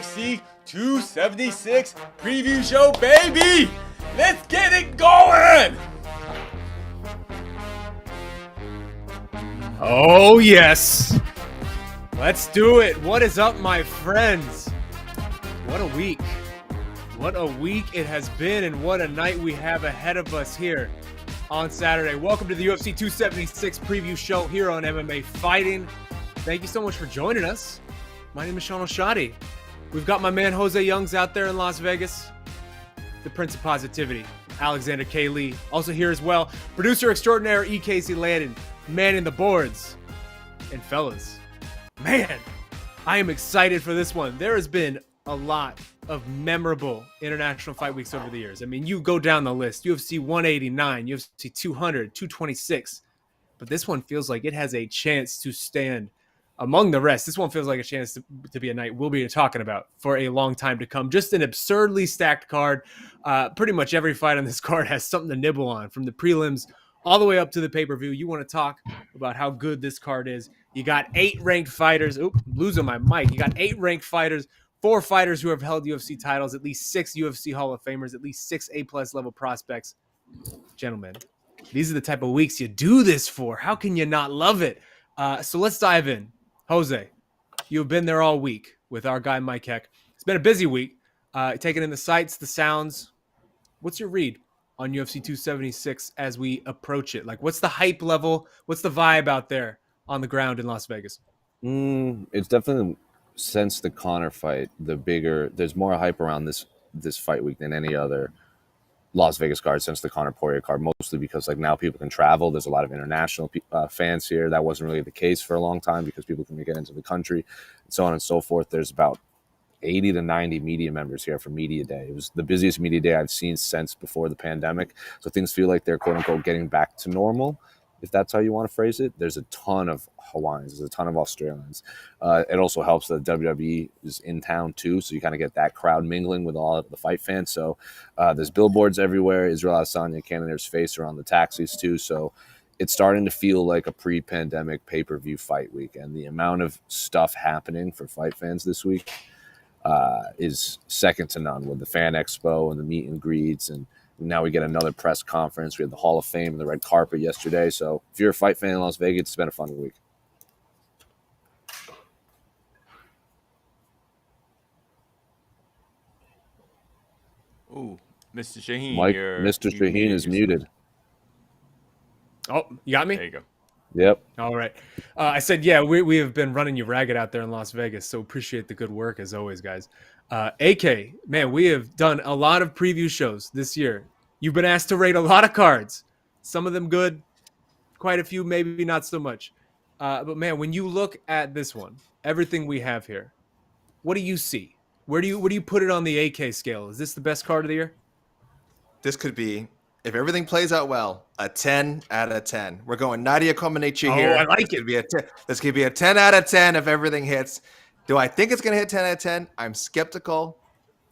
UFC 276 preview show, baby! Let's get it going! Oh, yes. Let's do it. What is up, my friends? What a week. What a week it has been, and what a night we have ahead of us here on Saturday. Welcome to the UFC 276 preview show here on MMA Fighting. Thank you so much for joining us. My name is Shaheen Al-Shatti. We've got my man José Youngs out there in Las Vegas, the Prince of Positivity, Alexander K. Lee, also here as well. Producer extraordinaire E. Casey Landon, manning the boards. And fellas, man, I am excited for this one. There has been a lot of memorable international fight weeks over the years. I mean, you go down the list, UFC 189, UFC 200, 226, but this one feels like it has a chance to stand among the rest. This one feels like a chance to be a night we'll be talking about for a long time to come. Just an absurdly stacked card. Pretty much every fight on this card has something to nibble on, from the prelims all the way up to the pay-per-view. You want to talk about how good this card is. You got 8 ranked fighters. Oop, losing my mic. You got 8 ranked fighters, 4 fighters who have held UFC titles, at least 6 UFC Hall of Famers, at least 6 A-plus level prospects. Gentlemen, these are the type of weeks you do this for. How can you not love it? So let's dive in. Jose, you've been there all week with our guy Mike Heck. It's been a busy week, taking in the sights, the sounds. What's your read on UFC 276 as we approach it? Like, what's the hype level? What's the vibe out there on the ground in Las Vegas? It's definitely, since the Conor fight, there's more hype around this fight week than any other Las Vegas card since the Conor Poirier card, mostly because like now people can travel. There's a lot of international fans here. That wasn't really the case for a long time because people can get into the country and so on and so forth. There's about 80 to 90 media members here for media day. It was the busiest media day I've seen since before the pandemic. So things feel like they're quote unquote getting back to normal, if that's how you want to phrase it. There's a ton of Hawaiians, there's a ton of Australians. It also helps that WWE is in town too, so you kind of get that crowd mingling with all of the fight fans. So there's billboards everywhere. Israel Adesanya, Cannonier's face are on the taxis too. So it's starting to feel like a pre-pandemic pay-per-view fight week, and the amount of stuff happening for fight fans this week is second to none, with the fan expo and the meet and greets, and now we get another press conference. We had the Hall of Fame and the red carpet yesterday. So if you're a fight fan in Las Vegas, it's been a fun week. Ooh, Mr. Shaheen. Mike, Mr. Shaheen is muted. Oh, you got me? There you go. Yep. All right. I said, yeah, we have been running you ragged out there in Las Vegas, so appreciate the good work as always, guys. AK, man, we have done a lot of preview shows this year. You've been asked to rate a lot of cards. Some of them good, quite a few maybe not so much. But man, when you look at this one, everything we have here, what do you see? Where do you put it on the AK scale? Is this the best card of the year? This could be, if everything plays out well, a 10 out of 10. We're going Nadia Comaneci here. I like it. This could be a 10 out of 10 if everything hits. Do I think it's going to hit 10 out of 10? I'm skeptical.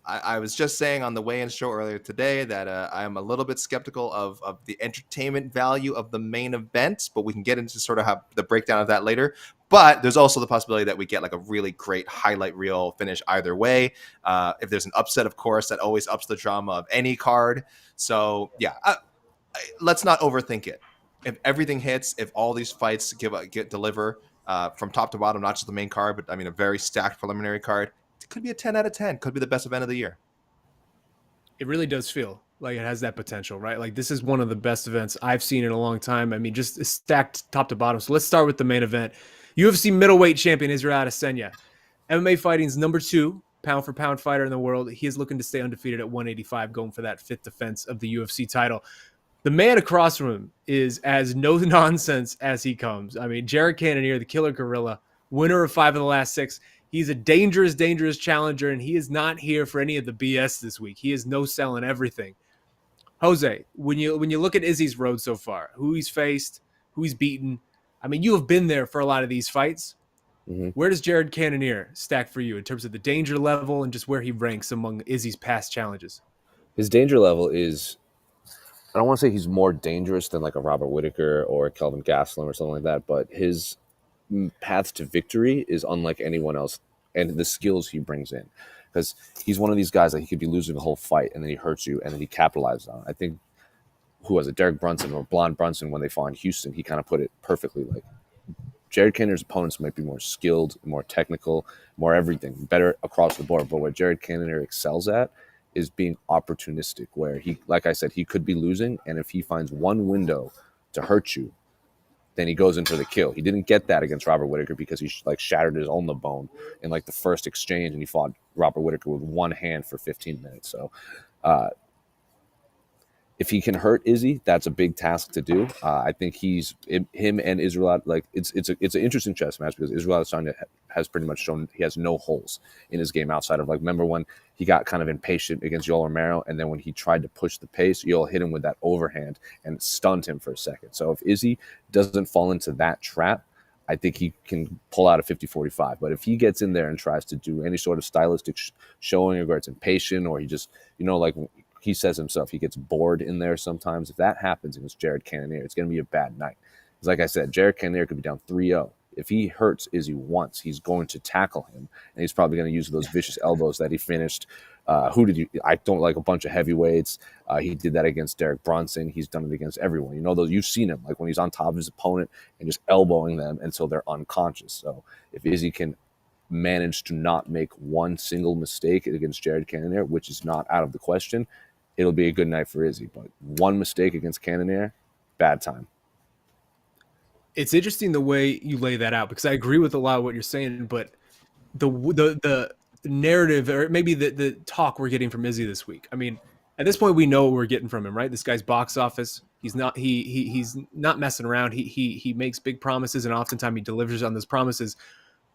I was just saying on the weigh-in show earlier today that I am a little bit skeptical of the entertainment value of the main event, but we can get into sort of how the breakdown of that later. But there's also the possibility that we get like a really great highlight reel finish either way. If there's an upset, of course, that always ups the drama of any card. So yeah, let's not overthink it. If everything hits, if all these fights deliver from top to bottom, not just the main card, but I mean a very stacked preliminary card, it could be a 10 out of 10. Could be the best event of the year. It really does feel like it has that potential, right? Like this is one of the best events I've seen in a long time. I mean, just stacked top to bottom. So let's start with the main event. UFC middleweight champion Israel Adesanya. MMA fighting's number 2 pound for pound fighter in the world. He is looking to stay undefeated at 185, going for that 5th defense of the UFC title. The man across from him is as no nonsense as he comes. I mean, Jared Cannonier, the killer gorilla, winner of 5 of the last 6. He's a dangerous, dangerous challenger, and he is not here for any of the BS this week. He is no selling everything. Jose, when you look at Izzy's road so far, who he's faced, who he's beaten, I mean, you have been there for a lot of these fights. Mm-hmm. Where does Jared Cannonier stack for you in terms of the danger level and just where he ranks among Izzy's past challenges? His danger level is, I don't want to say he's more dangerous than like a Robert Whittaker or a Kelvin Gastelum or something like that, but his path to victory is unlike anyone else, and the skills he brings in. because he's one of these guys that he could be losing the whole fight and then he hurts you and then he capitalizes on it. I think, who was it, Derek Brunson or Blonde Brunson, when they fought in Houston, he kind of put it perfectly. Like, Jared Cannonier's opponents might be more skilled, more technical, more everything, better across the board. But what Jared Cannonier excels at is being opportunistic, where he, like I said, he could be losing, and if he finds one window to hurt you, then he goes in for the kill. He didn't get that against Robert Whittaker because he like shattered his own bone in like the first exchange, and he fought Robert Whittaker with one hand for 15 minutes. So if he can hurt Izzy, that's a big task to do. I think him and Israel, like it's an interesting chess match because Israel Adesanya has pretty much shown he has no holes in his game outside of, like, remember when he got kind of impatient against Yoel Romero, and then when he tried to push the pace, Yoel hit him with that overhand and stunned him for a second. So if Izzy doesn't fall into that trap, I think he can pull out a 50-45. But if he gets in there and tries to do any sort of stylistic showing, or it's impatient, or he just, like he says himself, he gets bored in there sometimes. If that happens against Jared Cannonier, it's going to be a bad night. Because like I said, Jared Cannonier could be down 3-0. If he hurts Izzy once, he's going to tackle him, and he's probably going to use those vicious elbows that he finished. I don't like a bunch of heavyweights. He did that against Derek Brunson. He's done it against everyone. Those, you've seen him, like when he's on top of his opponent and just elbowing them until they're unconscious. So if Izzy can manage to not make one single mistake against Jared Cannonier, which is not out of the question, it'll be a good night for Izzy. But one mistake against Cannonier, bad time. It's interesting the way you lay that out, because I agree with a lot of what you're saying, but the narrative, or maybe the talk we're getting from Izzy this week. I mean, at this point, we know what we're getting from him, right? This guy's box office. He's not he's not messing around. He makes big promises, and oftentimes he delivers on those promises.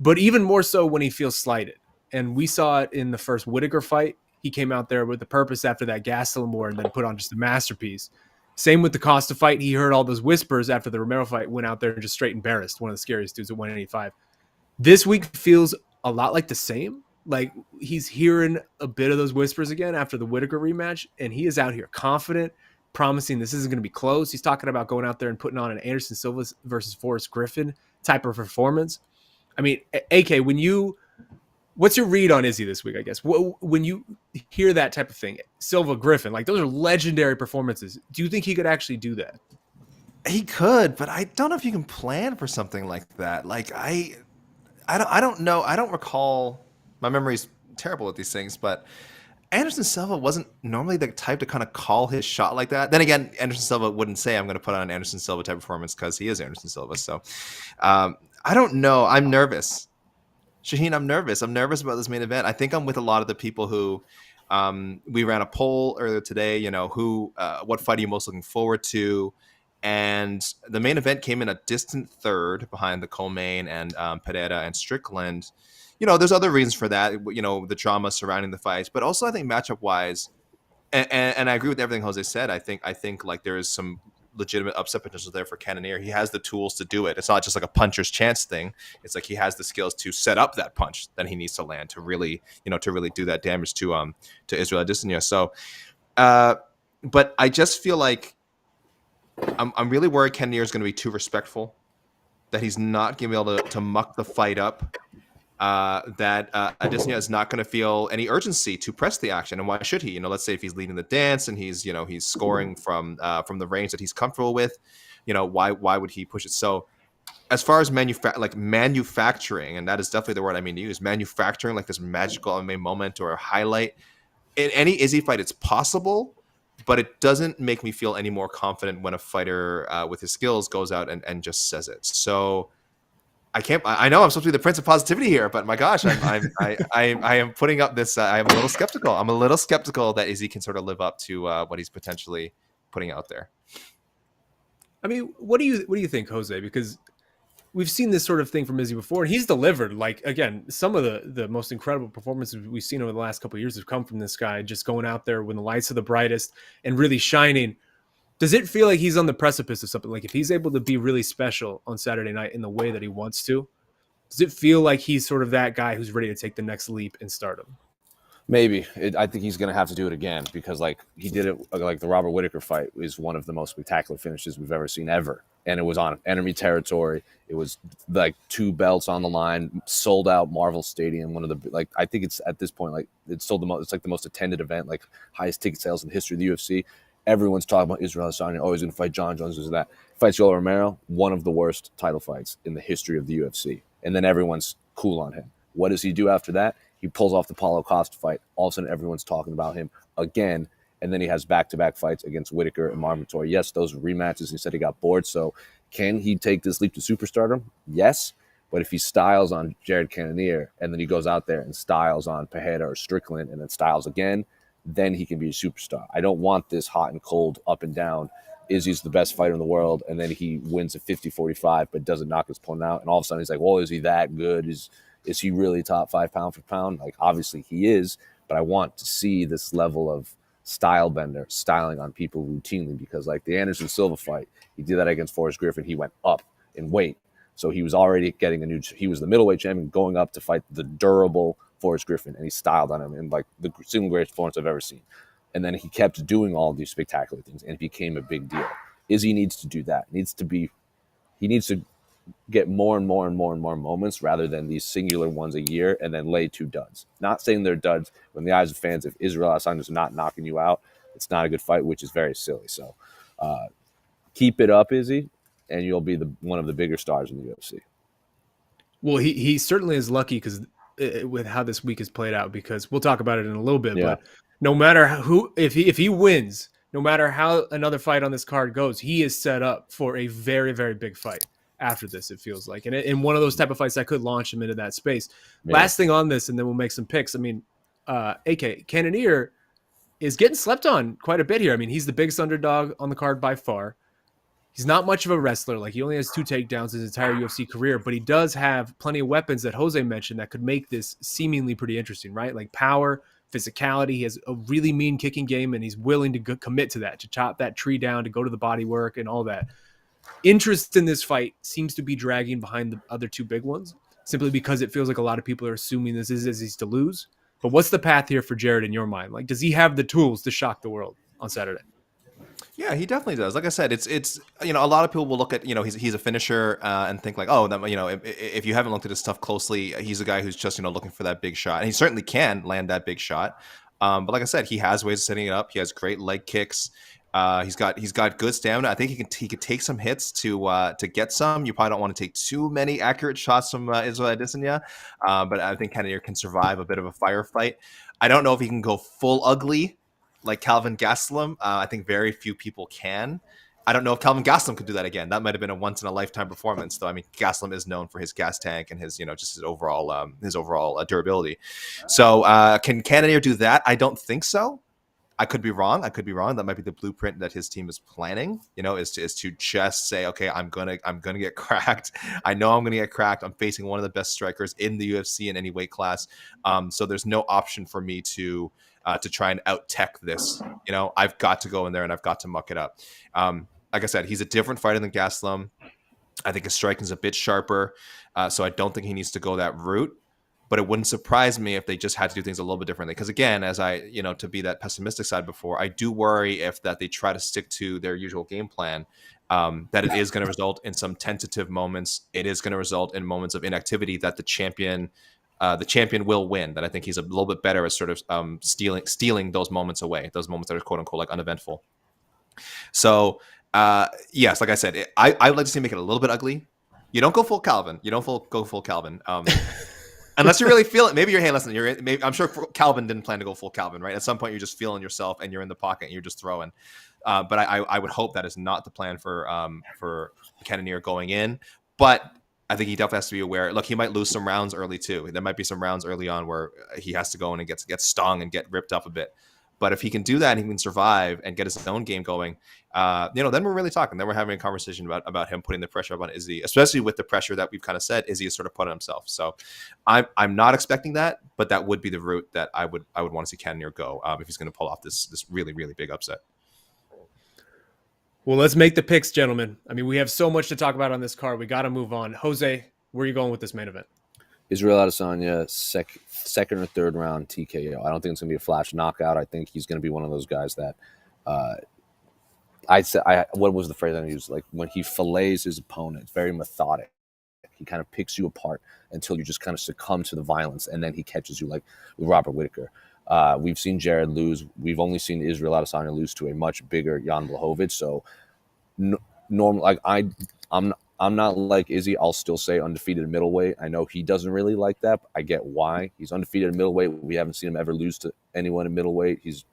But even more so when he feels slighted, and we saw it in the first Whittaker fight. He came out there with the purpose after that Gastelum war, and then put on just a masterpiece. Same with the Costa fight. He heard all those whispers after the Romero fight, went out there and just straight embarrassed one of the scariest dudes at 185. This week feels a lot like the same. Like he's hearing a bit of those whispers again after the Whittaker rematch, and he is out here confident, promising this isn't going to be close. He's talking about going out there and putting on an Anderson Silva versus Forrest Griffin type of performance. I mean, AK, what's your read on Izzy this week, I guess? When you hear that type of thing, Silva, Griffin, like those are legendary performances. Do you think he could actually do that? He could, but I don't know if you can plan for something like that. Like I don't know. I don't recall. My memory's terrible with these things, but Anderson Silva wasn't normally the type to kind of call his shot like that. Then again, Anderson Silva wouldn't say, I'm going to put on an Anderson Silva type performance, because he is Anderson Silva. So I don't know. I'm nervous. Shaheen, I'm nervous. I'm nervous about this main event. I think I'm with a lot of the people who we ran a poll earlier today, what fight are you most looking forward to? And the main event came in a distant third behind the co-main and Pereira and Strickland. There's other reasons for that, the drama surrounding the fights, but also I think matchup wise, and I agree with everything Jose said. I think like there is some legitimate upset potential there for Cannonier. He has the tools to do it. It's not just like a puncher's chance thing. It's like he has the skills to set up that punch that he needs to land to really do that damage to Israel Adesanya. So, but I just feel like I'm really worried Cannonier is going to be too respectful, that he's not going to be able to muck the fight up. That Adesanya is not going to feel any urgency to press the action, and why should he? Let's say if he's leading the dance and he's scoring from the range that he's comfortable with, why would he push it? So, as far as manufacturing, and that is definitely the word I mean to use, manufacturing like this magical MMA moment or a highlight in any Izzy fight, it's possible, but it doesn't make me feel any more confident when a fighter with his skills goes out and just says it. So. I know I'm supposed to be the prince of positivity here, but my gosh, I am putting up this. I'm a little skeptical. I'm a little skeptical that Izzy can sort of live up to what he's potentially putting out there. I mean, what do you think, Jose? Because we've seen this sort of thing from Izzy before, and he's delivered. Like, again, some of the most incredible performances we've seen over the last couple of years have come from this guy just going out there when the lights are the brightest and really shining. Does it feel like he's on the precipice of something? Like if he's able to be really special on Saturday night in the way that he wants to, does it feel like he's sort of that guy who's ready to take the next leap in stardom? Maybe I think he's going to have to do it again because like he did it like the Robert Whittaker fight is one of the most spectacular finishes we've ever seen ever, and it was on enemy territory. It was like 2 belts on the line, sold out Marvel Stadium. One of the like I think it's at this point like it's sold the most. It's like the most attended event, like highest ticket sales in the history of the UFC. Everyone's talking about Israel Adesanya. Oh, he's going to fight John Jones. Is that fights Yoel Romero? One of the worst title fights in the history of the UFC, and then everyone's cool on him. What does he do after that? He pulls off the Paulo Costa fight. All of a sudden, everyone's talking about him again. And then he has back-to-back fights against Whittaker and Marvin Vettori. Yes, those rematches. He said he got bored. So can he take this leap to superstardom? Yes. But if he styles on Jared Cannonier and then he goes out there and styles on Pereira or Strickland and then styles again, then he can be a superstar. I don't want this hot and cold, up and down. Izzy's the best fighter in the world, and then he wins at 50-45 but doesn't knock his opponent out. And all of a sudden he's like, well, is he that good? Is he really top 5 pound for pound? Like, obviously he is, but I want to see this level of style bender, styling on people routinely because, like, the Anderson Silva fight, he did that against Forrest Griffin. He went up in weight. So he was already getting he was the middleweight champion going up to fight the durable Forrest Griffin, and he styled on him in, like, the single greatest performance I've ever seen. And then he kept doing all these spectacular things, and it became a big deal. Izzy needs to do that. He needs to get more and more and more and more moments rather than these singular ones a year and then lay 2 duds. Not saying they're duds. In the eyes of fans, if Israel Adesanya is not knocking you out, it's not a good fight, which is very silly. So keep it up, Izzy, and you'll be one of the bigger stars in the UFC. Well, he certainly is lucky because with how this week has played out, because we'll talk about it in a little bit. Yeah. But no matter if he wins, no matter how another fight on this card goes, he is set up for a very, very big fight after this, it feels like. And in one of those type of fights that could launch him into that space. Yeah. Last thing on this, and then we'll make some picks. I mean, AK, Cannonier is getting slept on quite a bit here. I mean, he's the biggest underdog on the card by far. He's not much of a wrestler. Like, he only has 2 takedowns his entire UFC career, but he does have plenty of weapons that Jose mentioned that could make this seemingly pretty interesting, right? Like power, physicality. He has a really mean kicking game, and he's willing to commit to that, to chop that tree down, to go to the body work and all that. Interest in this fight seems to be dragging behind the other 2 big ones, simply because it feels like a lot of people are assuming this is Izzy's to lose. But what's the path here for Jared in your mind? Like, does he have the tools to shock the world on Saturday? Yeah, he definitely does. Like I said, it's a lot of people will look at he's a finisher and think like, oh, that if you haven't looked at his stuff closely, he's a guy who's just looking for that big shot, and he certainly can land that big shot. But like I said, he has ways of setting it up. He has great leg kicks. He's got good stamina. I think he could take some hits to get some. You probably don't want to take too many accurate shots from Israel Adesanya, but I think Cannonier can survive a bit of a firefight. I don't know if he can go full ugly like Calvin Gastelum. I think very few people can. I don't know if Calvin Gastelum could do that again. That might have been a once in a lifetime performance, though. I mean, Gastelum is known for his gas tank and his just his overall durability. So can Cannonier do that? I don't think so. I could be wrong. That might be the blueprint that his team is planning, is to just say, okay, I'm gonna get cracked. I know I'm gonna get cracked. I'm facing one of the best strikers in the UFC in any weight class. So there's no option for me to try and out tech this. I've got to go in there and I've got to muck it up. Like I said, he's a different fighter than Gastelum. I think his striking is a bit sharper. So I don't think he needs to go that route. But it wouldn't surprise me if they just had to do things a little bit differently. Because again, as I, to be that pessimistic side before, I do worry if that they try to stick to their usual game plan, that it is going to result in some tentative moments. It is going to result in moments of inactivity that the champion will win. That I think he's a little bit better at sort of stealing those moments away, those moments that are quote unquote like uneventful. So yes, like I said, I would like to see him make it a little bit ugly. You don't go full Calvin. Go full Calvin. Unless you really feel it. Maybe you're, hey, listen, I'm sure Calvin didn't plan to go full Calvin, right? At some point, you're just feeling yourself and you're in the pocket and you're just throwing. But I would hope that is not the plan for Cannonier going in. But I think he definitely has to be aware. Look, he might lose some rounds early too. There might be some rounds early on where he has to go in and get stung and get ripped up a bit. But if he can do that and he can survive and get his own game going, then we're really talking. Then we're having a conversation about him putting the pressure up on Izzy, especially with the pressure that we've kind of said Izzy has sort of put on himself. So I'm not expecting that, but that would be the route that I would want to see Cannonier go if he's going to pull off this really, really big upset. Well, let's make the picks, gentlemen. I mean, we have so much to talk about on this card. We got to move on. Jose, where are you going with this main event? Israel Adesanya, second or third round TKO. I don't think it's going to be a flash knockout. I think he's going to be one of those guys that what was the phrase I used? Like when he fillets his opponent, it's very methodic. He kind of picks you apart until you just kind of succumb to the violence, and then he catches you like with Robert Whittaker. We've seen Jared lose. We've only seen Israel Adesanya lose to a much bigger Jan Blachowicz. So, normal. Like I'm not like Izzy. I'll still say undefeated middleweight. I know he doesn't really like that, but I get why. He's undefeated in middleweight. We haven't seen him ever lose to anyone in middleweight. He's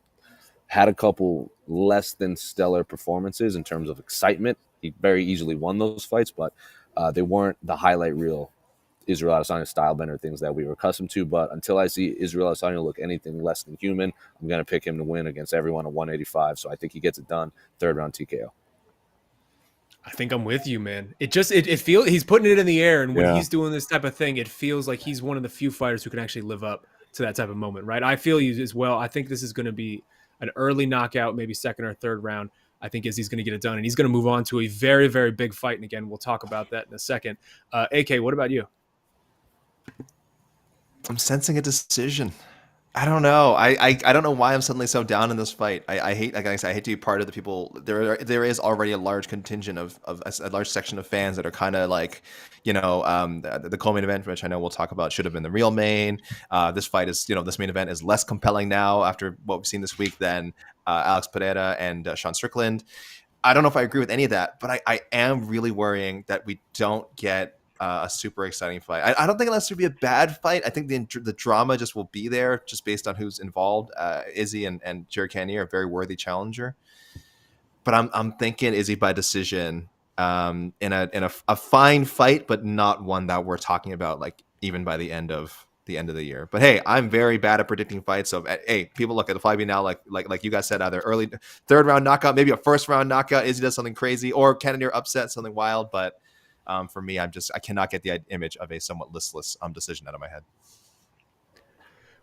had a couple less than stellar performances in terms of excitement. He very easily won those fights, but they weren't the highlight reel Israel Adesanya style bender things that we were accustomed to. But until I see Israel Adesanya look anything less than human, I'm going to pick him to win against everyone at 185. So I think he gets it done. Third round TKO. I think I'm with you, man. It feels he's putting it in the air, and when he's doing this type of thing, it feels like he's one of the few fighters who can actually live up to that type of moment, right? I feel you as well. I think this is going to be an early knockout, maybe second or third round. I think Izzy's going to get it done, and he's going to move on to a very, very big fight. And again, we'll talk about that in a second. AK, what about you? I'm sensing a decision. I don't know. I don't know why I'm suddenly so down in this fight. I hate, like I said, I hate to be part of the people. There is already a large contingent of a large section of fans that are kind of like, the co-main event, which I know we'll talk about, should have been the real main. This fight is, this main event is less compelling now after what we've seen this week than Alex Pereira and Sean Strickland. I don't know if I agree with any of that, but I am really worrying that we don't get a super exciting fight. I don't think it'll necessarily be a bad fight. I think the drama just will be there just based on who's involved. Izzy and Jared Cannonier are a very worthy challenger. But I'm thinking Izzy by decision in a fine fight, but not one that we're talking about like even by the end of the year. But hey, I'm very bad at predicting fights. So hey, people look at the fight now like you guys said, either early third round knockout, maybe a first round knockout, Izzy does something crazy, or Cannonier upset something wild. But for me, I cannot get the image of a somewhat listless decision out of my head.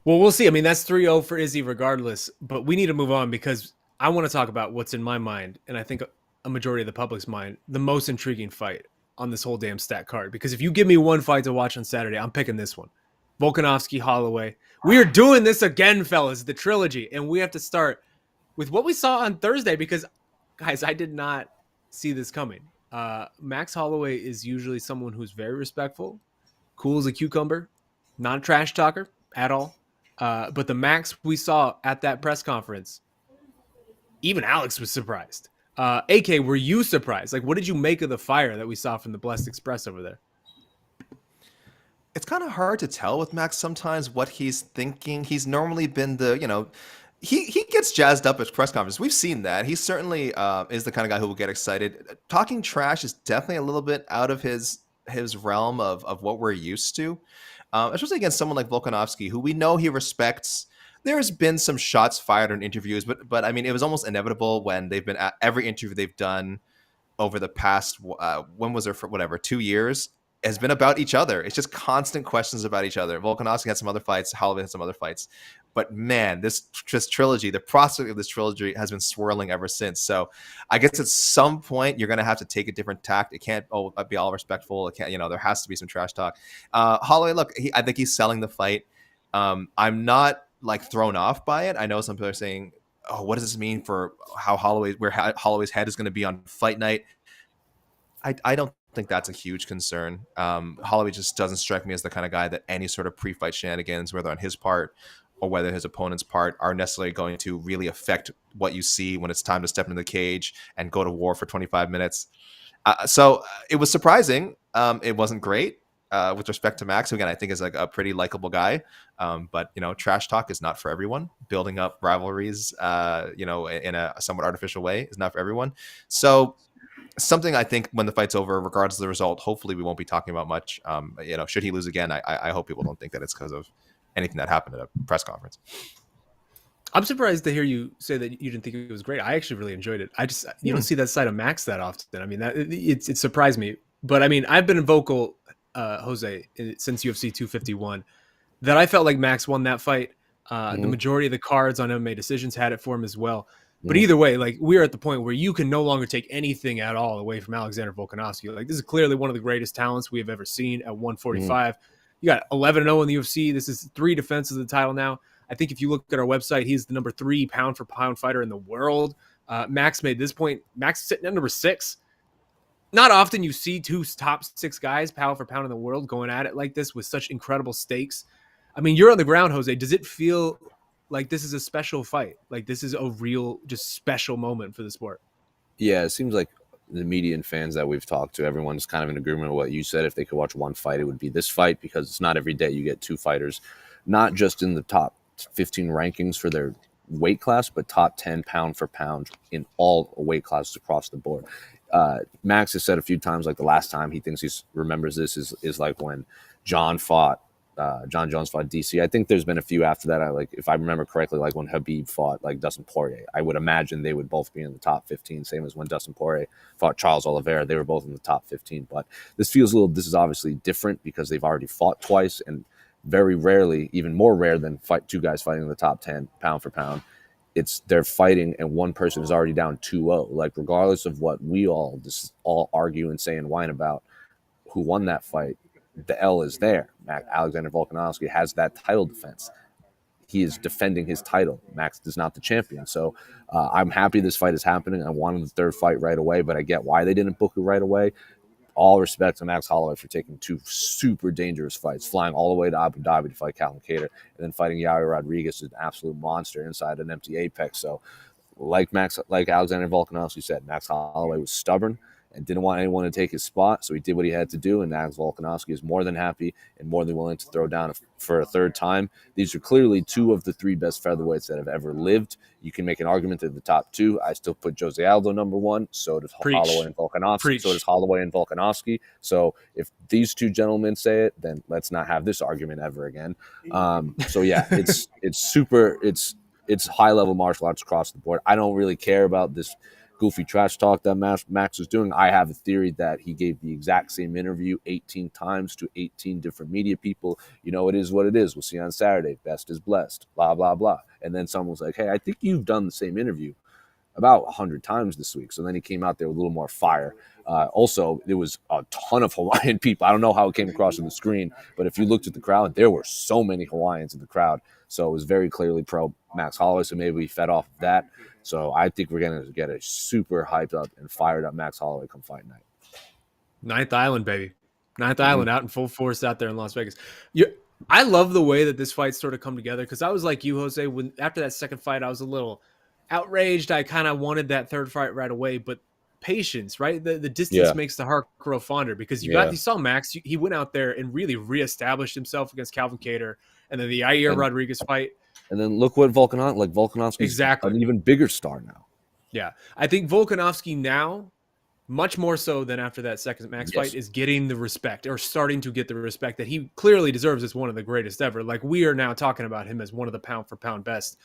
Well, we'll see. I mean, that's 3-0 for Izzy regardless, but we need to move on because I want to talk about what's in my mind, and I think a majority of the public's mind, the most intriguing fight on this whole damn stat card. Because if you give me one fight to watch on Saturday, I'm picking this one. Volkanovski-Holloway. We are doing this again, fellas, the trilogy, and we have to start with what we saw on Thursday because, guys, I did not see this coming. Max Holloway is usually someone who's very respectful, cool as a cucumber, not a trash talker at all. But the Max we saw at that press conference, even Alex was surprised. AK, were you surprised? Like, what did you make of the fire that we saw from the Blessed Express over there? It's kind of hard to tell with Max sometimes what he's thinking. He's normally been he gets jazzed up at press conferences. We've seen that. He certainly is the kind of guy who will get excited. Talking trash is definitely a little bit out of his realm of what we're used to, especially against someone like Volkanovski, who we know he respects. There's been some shots fired in interviews, but I mean, it was almost inevitable when they've been at every interview they've done over the past, when was there for 2 years, has been about each other. It's just constant questions about each other. Volkanovski had some other fights. Holloway had some other fights. But man, this trilogy, the prospect of this trilogy has been swirling ever since. So I guess at some point you're going to have to take a different tact. It can't be all respectful. It can't, there has to be some trash talk. Holloway, look, I think he's selling the fight. I'm not like thrown off by it. I know some people are saying, oh, what does this mean for where Holloway's head is going to be on fight night? I don't think that's a huge concern. Holloway just doesn't strike me as the kind of guy that any sort of pre-fight shenanigans, whether on his part or whether his opponent's part, are necessarily going to really affect what you see when it's time to step into the cage and go to war for 25 minutes. So it was surprising. It wasn't great with respect to Max, who again I think is like a pretty likable guy. But trash talk is not for everyone. Building up rivalries, in a somewhat artificial way is not for everyone. So something I think when the fight's over, regardless of the result, hopefully we won't be talking about much. Should he lose again, I hope people don't think that it's because of anything that happened at a press conference. I'm surprised to hear you say that you didn't think it was great. I actually really enjoyed it. You don't see that side of Max that often. I mean, it surprised me. But I mean, I've been vocal, Jose, since UFC 251, that I felt like Max won that fight. The majority of the cards on MMA decisions had it for him as well. But either way, like, we're at the point where you can no longer take anything at all away from Alexander Volkanovski. Like, this is clearly one of the greatest talents we have ever seen at 145. You got 11-0 in the UFC. This is 3 defenses of the title now. I think if you look at our website, he's the number 3 pound-for-pound fighter in the world. Max made this point. Max sitting at number 6. Not often you see 2 top 6 guys, pound for pound in the world, going at it like this with such incredible stakes. I mean, you're on the ground, Jose. Does it feel like this is a special fight? Like this is a real, just special moment for the sport? Yeah, it seems like the media and fans that we've talked to, everyone's kind of in agreement with what you said. If they could watch one fight, it would be this fight, because it's not every day you get 2 fighters, not just in the top 15 rankings for their weight class, but top 10 pound for pound in all weight classes across the board. Max has said a few times, like the last time he thinks he remembers this is like when John Jones fought DC. I think there's been a few after that. If I remember correctly, like when Khabib fought like Dustin Poirier, I would imagine they would both be in the top 15. Same as when Dustin Poirier fought Charles Oliveira, they were both in the top 15. But this is obviously different because they've already fought twice, and very rarely, even more rare than 2 guys fighting in the top 10 pound for pound, they're fighting and one person is already down 2-0. Like regardless of what we all argue and say and whine about who won that fight, the L is there. Alexander Volkanovski has that title defense. He is defending his title. Max is not the champion. So I'm happy this fight is happening. I wanted the 3rd fight right away, but I get why they didn't book it right away. All respect to Max Holloway for taking 2 super dangerous fights, flying all the way to Abu Dhabi to fight Callum Cater, and then fighting Yair Rodriguez, an absolute monster inside an empty apex. So like Alexander Volkanovski said, Max Holloway was stubborn and didn't want anyone to take his spot, so he did what he had to do, and Max Volkanovski is more than happy and more than willing to throw down for a 3rd time. These are clearly 2 of the 3 best featherweights that have ever lived. You can make an argument that the top 2. I still put Jose Aldo number 1. So does Holloway and Volkanovski. So does Holloway and Volkanovski. So if these 2 gentlemen say it, then let's not have this argument ever again. So yeah, it's high level martial arts across the board. I don't really care about this goofy trash talk that Max was doing. I have a theory that he gave the exact same interview 18 times to 18 different media people. It is what it is. We'll see you on Saturday. Best is blessed. Blah, blah, blah. And then someone was like, hey, I think you've done the same interview about 100 times this week. So then he came out there with a little more fire. Also, there was a ton of Hawaiian people. I don't know how it came across on the screen, but if you looked at the crowd, there were so many Hawaiians in the crowd. So it was very clearly pro Max Holloway. So maybe we fed off of that. So I think we're going to get a super hyped up and fired up Max Holloway come fight night. 9th Island, baby. 9th Island out in full force out there in Las Vegas. I love the way that this fight sort of come together, because I was like you, Jose. After that second fight, I was a little outraged. I kind of wanted that 3rd fight right away, but patience, right? The distance makes the heart grow fonder, because you saw Max. He went out there and really reestablished himself against Calvin Cater, and then the Yair Rodriguez fight. And then look what Volkanovski's an even bigger star now. Yeah. I think Volkanovski now, much more so than after that second Max fight, is getting the respect, or starting to get the respect that he clearly deserves as one of the greatest ever. Like, we are now talking about him as one of the pound for pound best.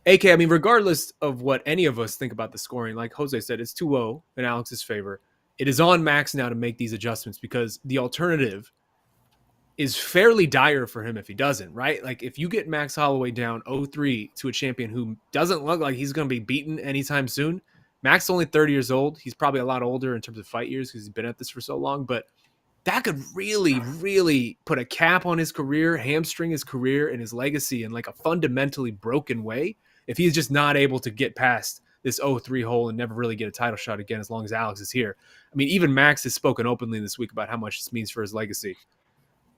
AK, I mean, regardless of what any of us think about the scoring, like Jose said, it's 2-0 in Alex's favor. It is on Max now to make these adjustments, because the alternative is fairly dire for him if he doesn't, right? Like, if you get Max Holloway down 0-3 to a champion who doesn't look like he's going to be beaten anytime soon. Max is only 30 years old. He's probably a lot older in terms of fight years because he's been at this for so long, but that could really, really put a cap on his career, hamstring his career and his legacy in like a fundamentally broken way if he's just not able to get past this 0-3 hole and never really get a title shot again as long as Alex is here. I mean, even Max has spoken openly this week about how much this means for his legacy.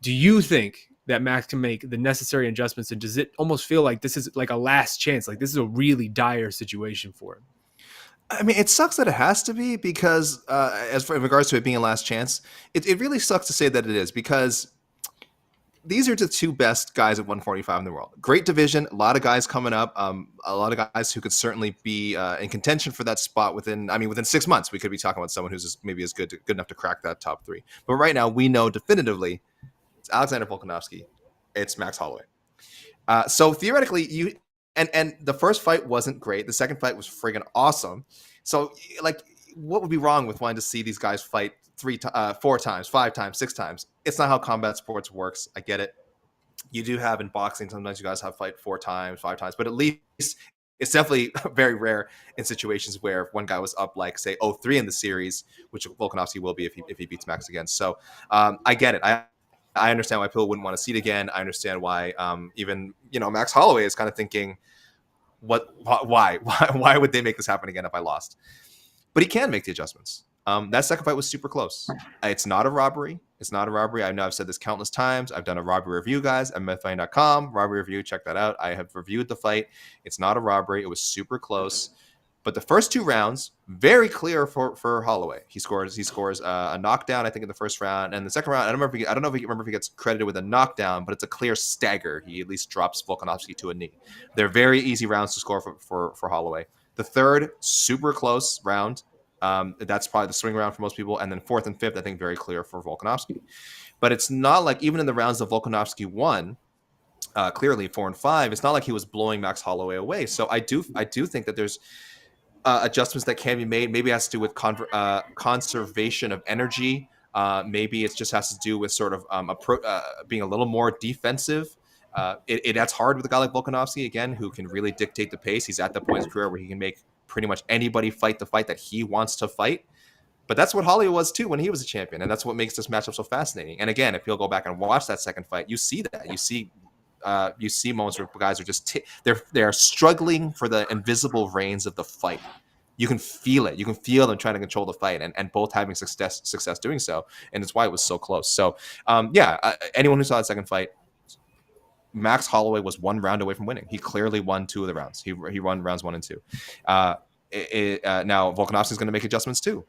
Do you think that Max can make the necessary adjustments, and does it almost feel like this is like a last chance? Like, this is a really dire situation for him? I mean, it sucks that it has to be, because as for in regards to it being a last chance, it really sucks to say that it is, because these are the 2 best guys at 145 in the world. Great division, a lot of guys coming up, a lot of guys who could certainly be in contention for that spot within 6 months. We could be talking about someone who's maybe as good enough to crack that top 3. But right now, we know definitively it's Alexander Volkanovski, it's Max Holloway. So theoretically, and the first fight wasn't great. The second fight was friggin' awesome. So, like, what would be wrong with wanting to see these guys fight 4 times, 5 times, 6 times? It's not how combat sports works. I get it. You do have in boxing, sometimes you guys have fight 4 times, 5 times, but at least it's definitely very rare in situations where one guy was up, like, say, 0-3 in the series, which Volkanovski will be if he beats Max again. So I get it. I understand why people wouldn't want to see it again. I understand why even Max Holloway is kind of thinking, why would they make this happen again if I lost? But he can make the adjustments. That second fight was super close. It's not a robbery. It's not a robbery. I know I've said this countless times. I've done a robbery review, guys, at MFfighting.com. Robbery review, check that out. I have reviewed the fight. It's not a robbery. It was super close. But the first 2 rounds, very clear for Holloway. He scores a knockdown, I think, in the first round, and the second round, I don't know if he gets credited with a knockdown, but it's a clear stagger. He at least drops Volkanovski to a knee. They're very easy rounds to score for Holloway. The third, super close round. That's probably the swing round for most people, and then fourth and fifth, I think, very clear for Volkanovski. But it's not like even in the rounds that Volkanovski won. Clearly 4 and 5. It's not like he was blowing Max Holloway away. So I do think that there's adjustments that can be made. Maybe it has to do with conservation of energy. Maybe it just has to do with sort of being a little more defensive. That's hard with a guy like Volkanovski, again, who can really dictate the pace. He's at the point in his career where he can make pretty much anybody fight the fight that he wants to fight. But that's what Holloway was too when he was a champion, and that's what makes this matchup so fascinating. And again, if you'll go back and watch that second fight, you see that. You see moments where guys are just they're struggling for the invisible reins of the fight. You can feel it. You can feel them trying to control the fight, and both having success doing so. And it's why it was so close. So, anyone who saw that second fight, Max Holloway was 1 round away from winning. He clearly won 2 of the rounds. He won rounds 1 and 2. Now Volkanovski is going to make adjustments too.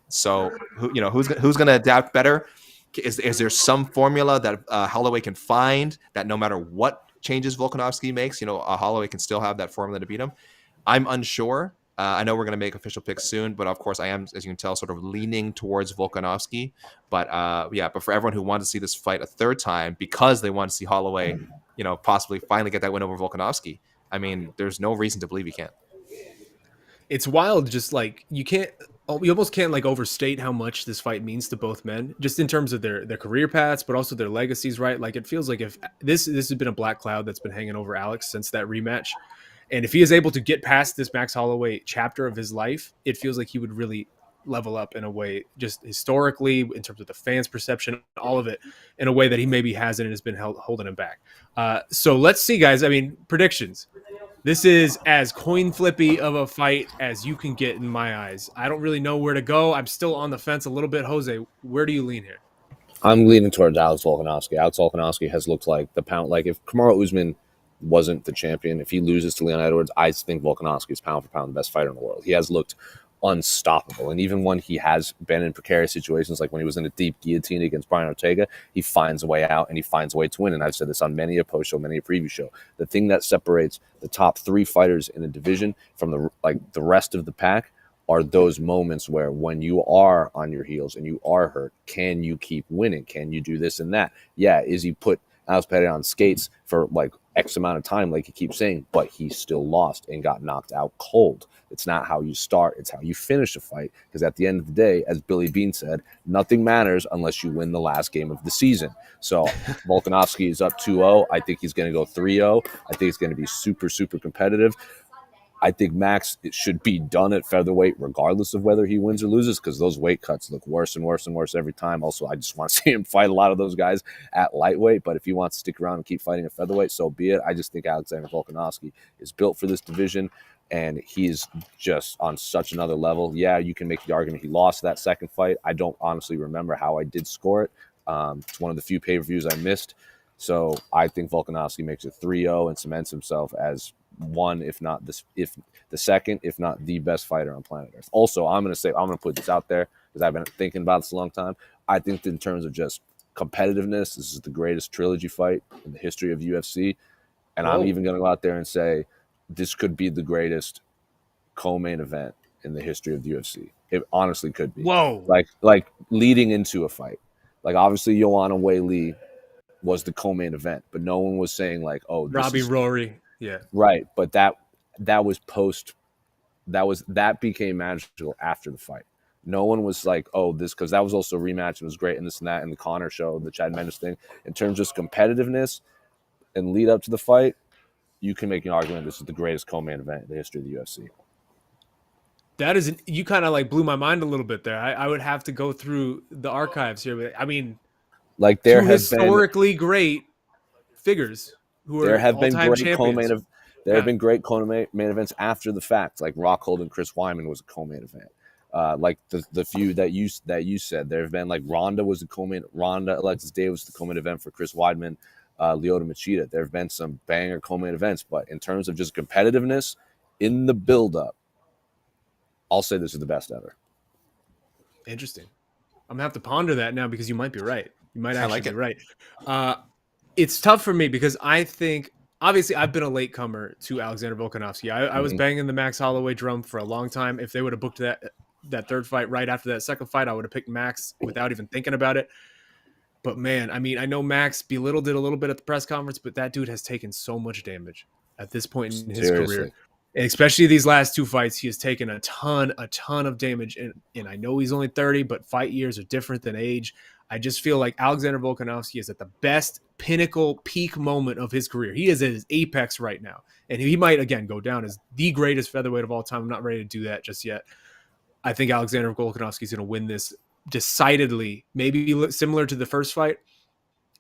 So who's going to adapt better? Is there some formula that Holloway can find that no matter what changes Volkanovski makes, Holloway can still have that formula to beat him? I'm unsure. I know we're going to make official picks soon, but of course I am, as you can tell, sort of leaning towards Volkanovski. But but for everyone who wanted to see this fight a third time because they want to see Holloway, possibly finally get that win over Volkanovski, I mean, there's no reason to believe he can't. It's wild, just like you almost can't like overstate how much this fight means to both men, just in terms of their career paths, but also their legacies, right? Like it feels like if this has been a black cloud that's been hanging over Alex since that rematch. And if he is able to get past this Max Holloway chapter of his life, it feels like he would really level up in a way, just historically, in terms of the fans' perception, all of it, in a way that he maybe hasn't and has been holding him back. So let's see, guys. I mean, predictions. This is as coin flippy of a fight as you can get in my eyes. I don't really know where to go. I'm still on the fence a little bit. Jose, where do you lean here? I'm leaning towards Alex Volkanovski. Alex Volkanovski has looked like the pound. Like if Kamaru Usman wasn't the champion, if he loses to Leon Edwards, I think Volkanovski is pound for pound the best fighter in the world. He has looked unstoppable. And even when he has been in precarious situations, like when he was in a deep guillotine against Brian Ortega, he finds a way out and he finds a way to win. And I've said this on many a post show, many a preview show. The thing that separates the top 3 fighters in a division from the rest of the pack are those moments where when you are on your heels and you are hurt, can you keep winning? Can you do this and that? Yeah, Izzy put Alex Pereira on skates for like X amount of time, like he keeps saying, but he still lost and got knocked out cold. It's not how you start, it's how you finish a fight. Because at the end of the day, as Billy Bean said, nothing matters unless you win the last game of the season. So Volkanovski is up 2-0. I think he's going to go 3-0. I think it's going to be super, super competitive. I think Max should be done at featherweight regardless of whether he wins or loses because those weight cuts look worse and worse and worse every time. Also, I just want to see him fight a lot of those guys at lightweight. But if he wants to stick around and keep fighting at featherweight, so be it. I just think Alexander Volkanovski is built for this division, and he's just on such another level. Yeah, you can make the argument he lost that second fight. I don't honestly remember how I did score it. It's one of the few pay-per-views I missed. So I think Volkanovski makes it 3-0 and cements himself as one, if the second, if not the best fighter on planet Earth. Also, I'm going to put this out there because I've been thinking about this a long time. I think that in terms of just competitiveness, this is the greatest trilogy fight in the history of UFC. And I'm even going to go out there and say this could be the greatest co-main event in the history of the UFC. It honestly could be. Whoa. Like leading into a fight. Like obviously Joanna Wei was the co-main event, but no one was saying like, oh, this Rory. Yeah. Right. But that was that became magical after the fight. No one was like, oh, this, because that was also a rematch and it was great and this and that and the Connor show, the Chad Mendes thing. In terms of competitiveness and lead up to the fight, you can make an argument this is the greatest co-main event in the history of the UFC. That is, you kind of like blew my mind a little bit there. I would have to go through the archives here, but I mean, Like two historically great figures who there are have been all-time great champions. there have been great co-main events after the fact. Like Rockhold and Chris Weidman was a co-main event. Like the few that you said, there have been like Ronda was the co-main. Ronda Alexis Davis was the co-main event for Chris Weidman, Lyoto Machida. There have been some banger co-main events, but in terms of just competitiveness in the build-up, I'll say this is the best ever. Interesting. I'm gonna have to ponder that now because you might be right. You might actually be right. It's tough for me because I think obviously I've been a latecomer to Alexander Volkanovski. I was banging the Max Holloway drum for a long time. If they would have booked that third fight right after that second fight, I would have picked Max without even thinking about it. But man, I mean, I know Max belittled it a little bit at the press conference, but that dude has taken so much damage at this point in his career. And especially these last two fights, he has taken a ton of damage. And I know he's only 30, but fight years are different than age. I just feel like Alexander Volkanovski is at the best pinnacle peak moment of his career. He is at his apex right now. And he might, again, go down as the greatest featherweight of all time. I'm not ready to do that just yet. I think Alexander Volkanovski is going to win this decidedly, maybe similar to the first fight.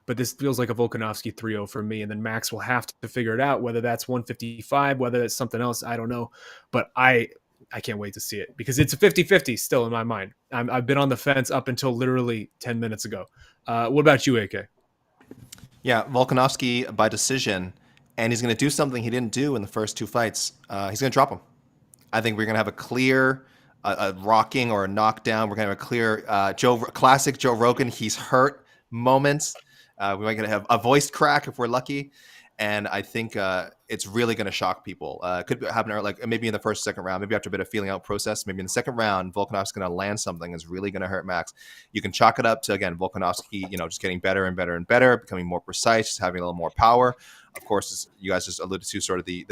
But this feels like a Volkanovski 3-0 for me. And then Max will have to figure it out, whether that's 155, whether it's something else. I don't know. But I can't wait to see it because it's a 50-50 still in my mind. I've been on the fence up until literally 10 minutes ago. What about you, AK? Yeah, Volkanovski by decision. And he's going to do something he didn't do in the first two fights. He's going to drop him. I think we're going to have a clear a rocking or a knockdown. We're going to have a clear classic Joe Rogan. He's hurt moments. We might going to have a voice crack if we're lucky, and I think it's really going to shock people. Could happen like maybe in the first, second round, maybe after a bit of feeling out process. Maybe in the second round, Volkanovski's going to land something that's really going to hurt Max. You can chalk it up to again Volkanovski, just getting better and better and better, becoming more precise, just having a little more power. Of course, as you guys just alluded to, sort of the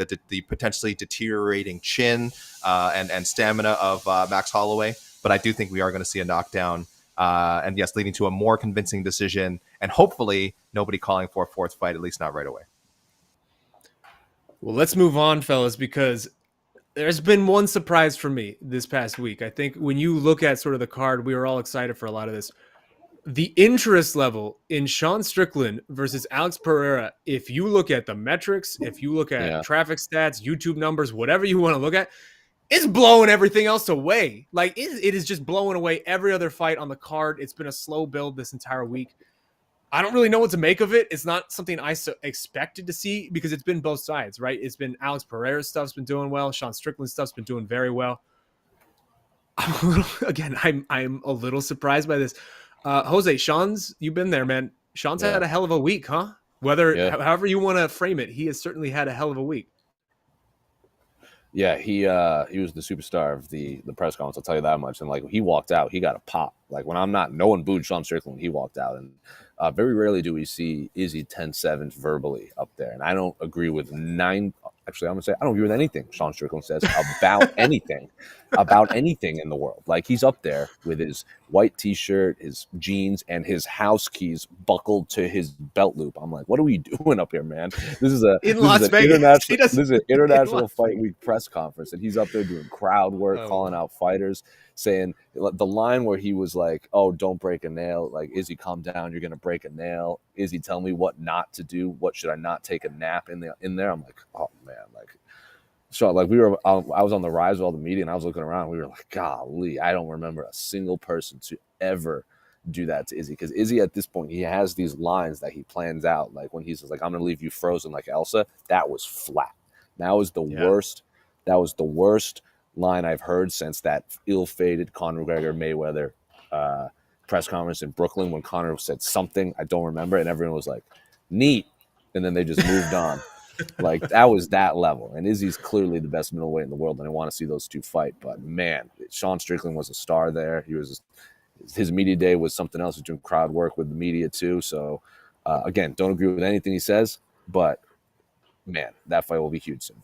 potentially deteriorating chin and stamina of Max Holloway. But I do think we are going to see a knockdown. And yes, leading to a more convincing decision, and hopefully nobody calling for a fourth fight, at least not right away. Well, let's move on, fellas, because there's been one surprise for me this past week. I think when you look at sort of the card, we were all excited for a lot of this. The interest level in Sean Strickland versus Alex Pereira, if you look at the metrics, if you look at traffic stats, YouTube numbers, whatever you want to look at, it's blowing everything else away. Like it is just blowing away every other fight on the card. It's been a slow build this entire week. I don't really know what to make of it. It's not something I expected to see because it's been both sides, right? It's been Alex Pereira's stuff's been doing well. Sean Strickland's stuff's been doing very well. I'm a little surprised by this. Jose, Sean's, you've been there, man. Sean's had a hell of a week, huh? However you want to frame it, he has certainly had a hell of a week. Yeah, he was the superstar of the press conference. I'll tell you that much. And like he walked out, he got a pop. Like when no one booed Sean Strickland when he walked out. And very rarely do we see Izzy 10-7 verbally up there. And I don't agree with Actually, I'm gonna say I don't agree with anything Sean Strickland says about anything in the world. Like he's up there with his white T-shirt, his jeans, and his house keys buckled to his belt loop. I'm like, what are we doing up here, man? This is an international fight week press conference, and he's up there doing crowd work, calling out fighters, saying the line where he was like, "Oh, don't break a nail." Like, Izzy, calm down. You're gonna break a nail. Izzy, tell me what not to do. What should I not take a nap in there? I'm like, oh man, like. So like I was on the rise with all the media and I was looking around. We were like, golly, I don't remember a single person to ever do that to Izzy. Because Izzy at this point, he has these lines that he plans out. Like when he says like, I'm going to leave you frozen like Elsa. That was flat. That was the worst. That was the worst line I've heard since that ill-fated Conor McGregor Mayweather press conference in Brooklyn when Conor said something I don't remember. And everyone was like, neat. And then they just moved on. Like that was that level, and Izzy's clearly the best middleweight in the world, and I want to see those two fight. But man, Sean Strickland was a star there. His media day was something else. He was doing crowd work with the media too. So again, don't agree with anything he says, but man, that fight will be huge soon.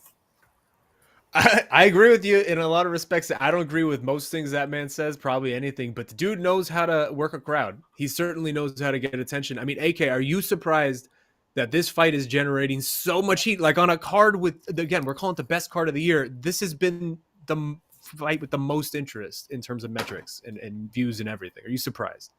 I agree with you in a lot of respects. I don't agree with most things that man says, probably anything, but the dude knows how to work a crowd. He certainly knows how to get attention. I mean, AK, are you surprised that this fight is generating so much heat? Like on a card with, again, we're calling it the best card of the year. This has been the fight with the most interest in terms of metrics and views and everything. Are you surprised?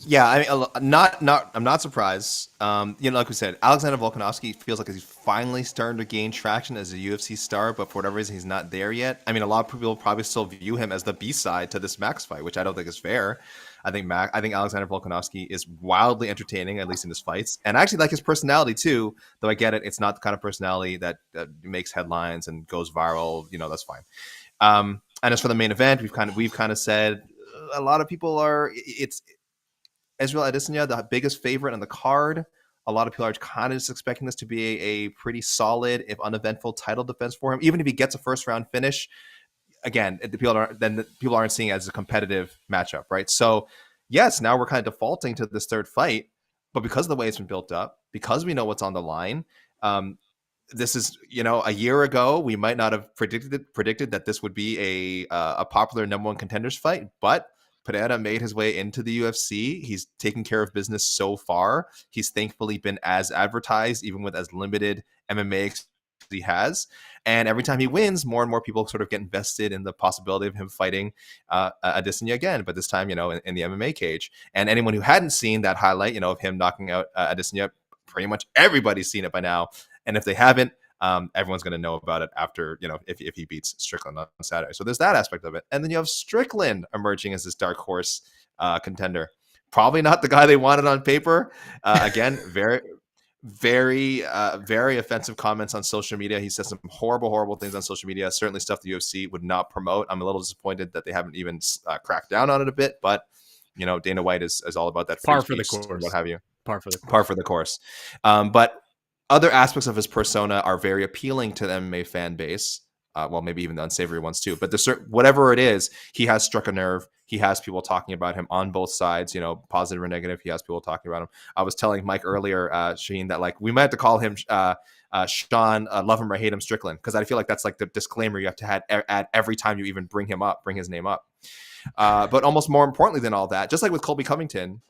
Yeah, I mean, I'm not surprised. Like we said, Alexander Volkanovski feels like he's finally starting to gain traction as a UFC star, but for whatever reason, he's not there yet. I mean, a lot of people probably still view him as the B side to this Max fight, which I don't think is fair. I think Alexander Volkanovski is wildly entertaining, at least in his fights, and I actually like his personality too. Though I get it, it's not the kind of personality that makes headlines and goes viral. That's fine. And as for the main event, we've kind of said a lot of people are it's Israel Adesanya, the biggest favorite on the card. A lot of people are kind of just expecting this to be a pretty solid, if uneventful, title defense for him. Even if he gets a first round finish, again, the people aren't seeing it as a competitive matchup, right? So, yes, now we're kind of defaulting to this third fight, but because of the way it's been built up, because we know what's on the line, this is a year ago we might not have predicted that this would be a popular number one contenders fight, but Pereira made his way into the UFC. He's taken care of business so far. He's thankfully been as advertised, even with as limited MMA as he has. And every time he wins, more and more people sort of get invested in the possibility of him fighting Adesanya again, but this time, in the MMA cage. And anyone who hadn't seen that highlight, of him knocking out Adesanya, pretty much everybody's seen it by now. And if they haven't, everyone's going to know about it after, if he beats Strickland on Saturday. So there's that aspect of it. And then you have Strickland emerging as this dark horse contender. Probably not the guy they wanted on paper. Again, very, very, very offensive comments on social media. He says some horrible things on social media. Certainly stuff the UFC would not promote. I'm a little disappointed that they haven't even cracked down on it a bit. But, Dana White is all about that. Par for the course. What have you. Par for the course. But other aspects of his persona are very appealing to the MMA fan base. Well, maybe even the unsavory ones too. But whatever it is, he has struck a nerve. He has people talking about him on both sides, positive or negative. He has people talking about him. I was telling Mike earlier, Shaheen, that we might have to call him Sean, love him or hate him, Strickland, because I feel like that's like the disclaimer you have to add every time you even bring his name up. But almost more importantly than all that, just like with Colby Covington,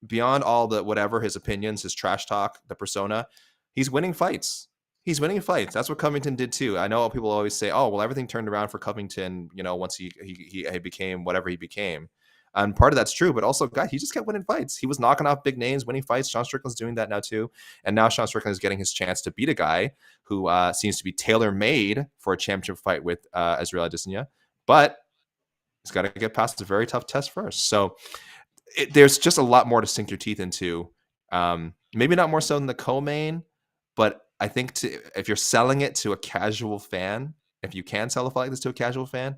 beyond all the whatever his opinions, his trash talk, the persona, he's winning fights. That's what Covington did too. I know people always say, "Oh, well, everything turned around for Covington." Once he became whatever he became, and part of that's true. But also, God, he just kept winning fights. He was knocking off big names, winning fights. Sean Strickland's doing that now too, and now Sean Strickland is getting his chance to beat a guy who seems to be tailor-made for a championship fight with Israel Adesanya, but he's got to get past a very tough test first. So there's just a lot more to sink your teeth into. Maybe not more so than the co-main. But I think if you're selling it to a casual fan, if you can sell a fight like this to a casual fan,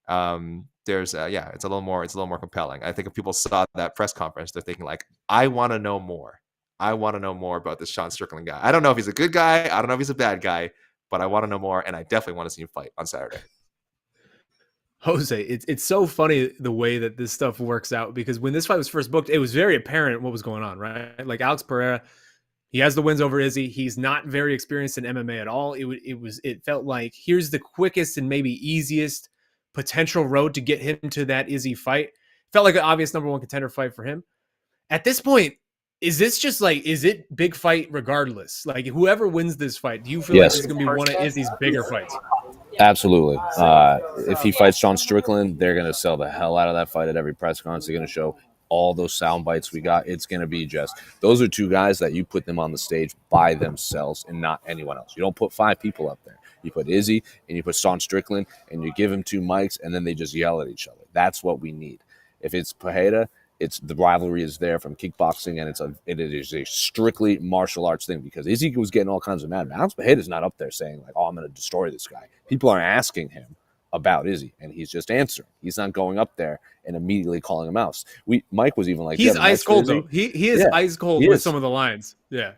it's a little more compelling. I think if people saw that press conference, they're thinking I want to know more. I want to know more about this Sean Strickland guy. I don't know if he's a good guy. I don't know if he's a bad guy, but I want to know more, and I definitely want to see him fight on Saturday. Jose, it's so funny the way that this stuff works out, because when this fight was first booked, it was very apparent what was going on, right? Like Alex Pereira, he has the wins over Izzy. He's not very experienced in MMA at all. It felt like here's the quickest and maybe easiest potential road to get him to that Izzy fight. Felt like an obvious number one contender fight for him. At this point, is this just is it big fight regardless? Like whoever wins this fight, do you feel like this is going to be one of Izzy's bigger fights? Absolutely. If he fights Sean Strickland, they're going to sell the hell out of that fight at every press conference. They're going to show all those sound bites we got. It's going to be those are two guys that you put them on the stage by themselves and not anyone else. You don't put 5 people up there. You put Izzy and you put Sean Strickland and you give him 2 mics and then they just yell at each other. That's what we need. If it's Pereira, it's the rivalry is there from kickboxing, and it is a strictly martial arts thing, because Izzy was getting all kinds of mad. Alex Pereira's not up there saying I'm going to destroy this guy. People are asking him about Izzy, and he's just answering. He's not going up there and immediately calling him out. Mike was even like, he's ice cold though. He is ice cold with some of the lines. Yeah,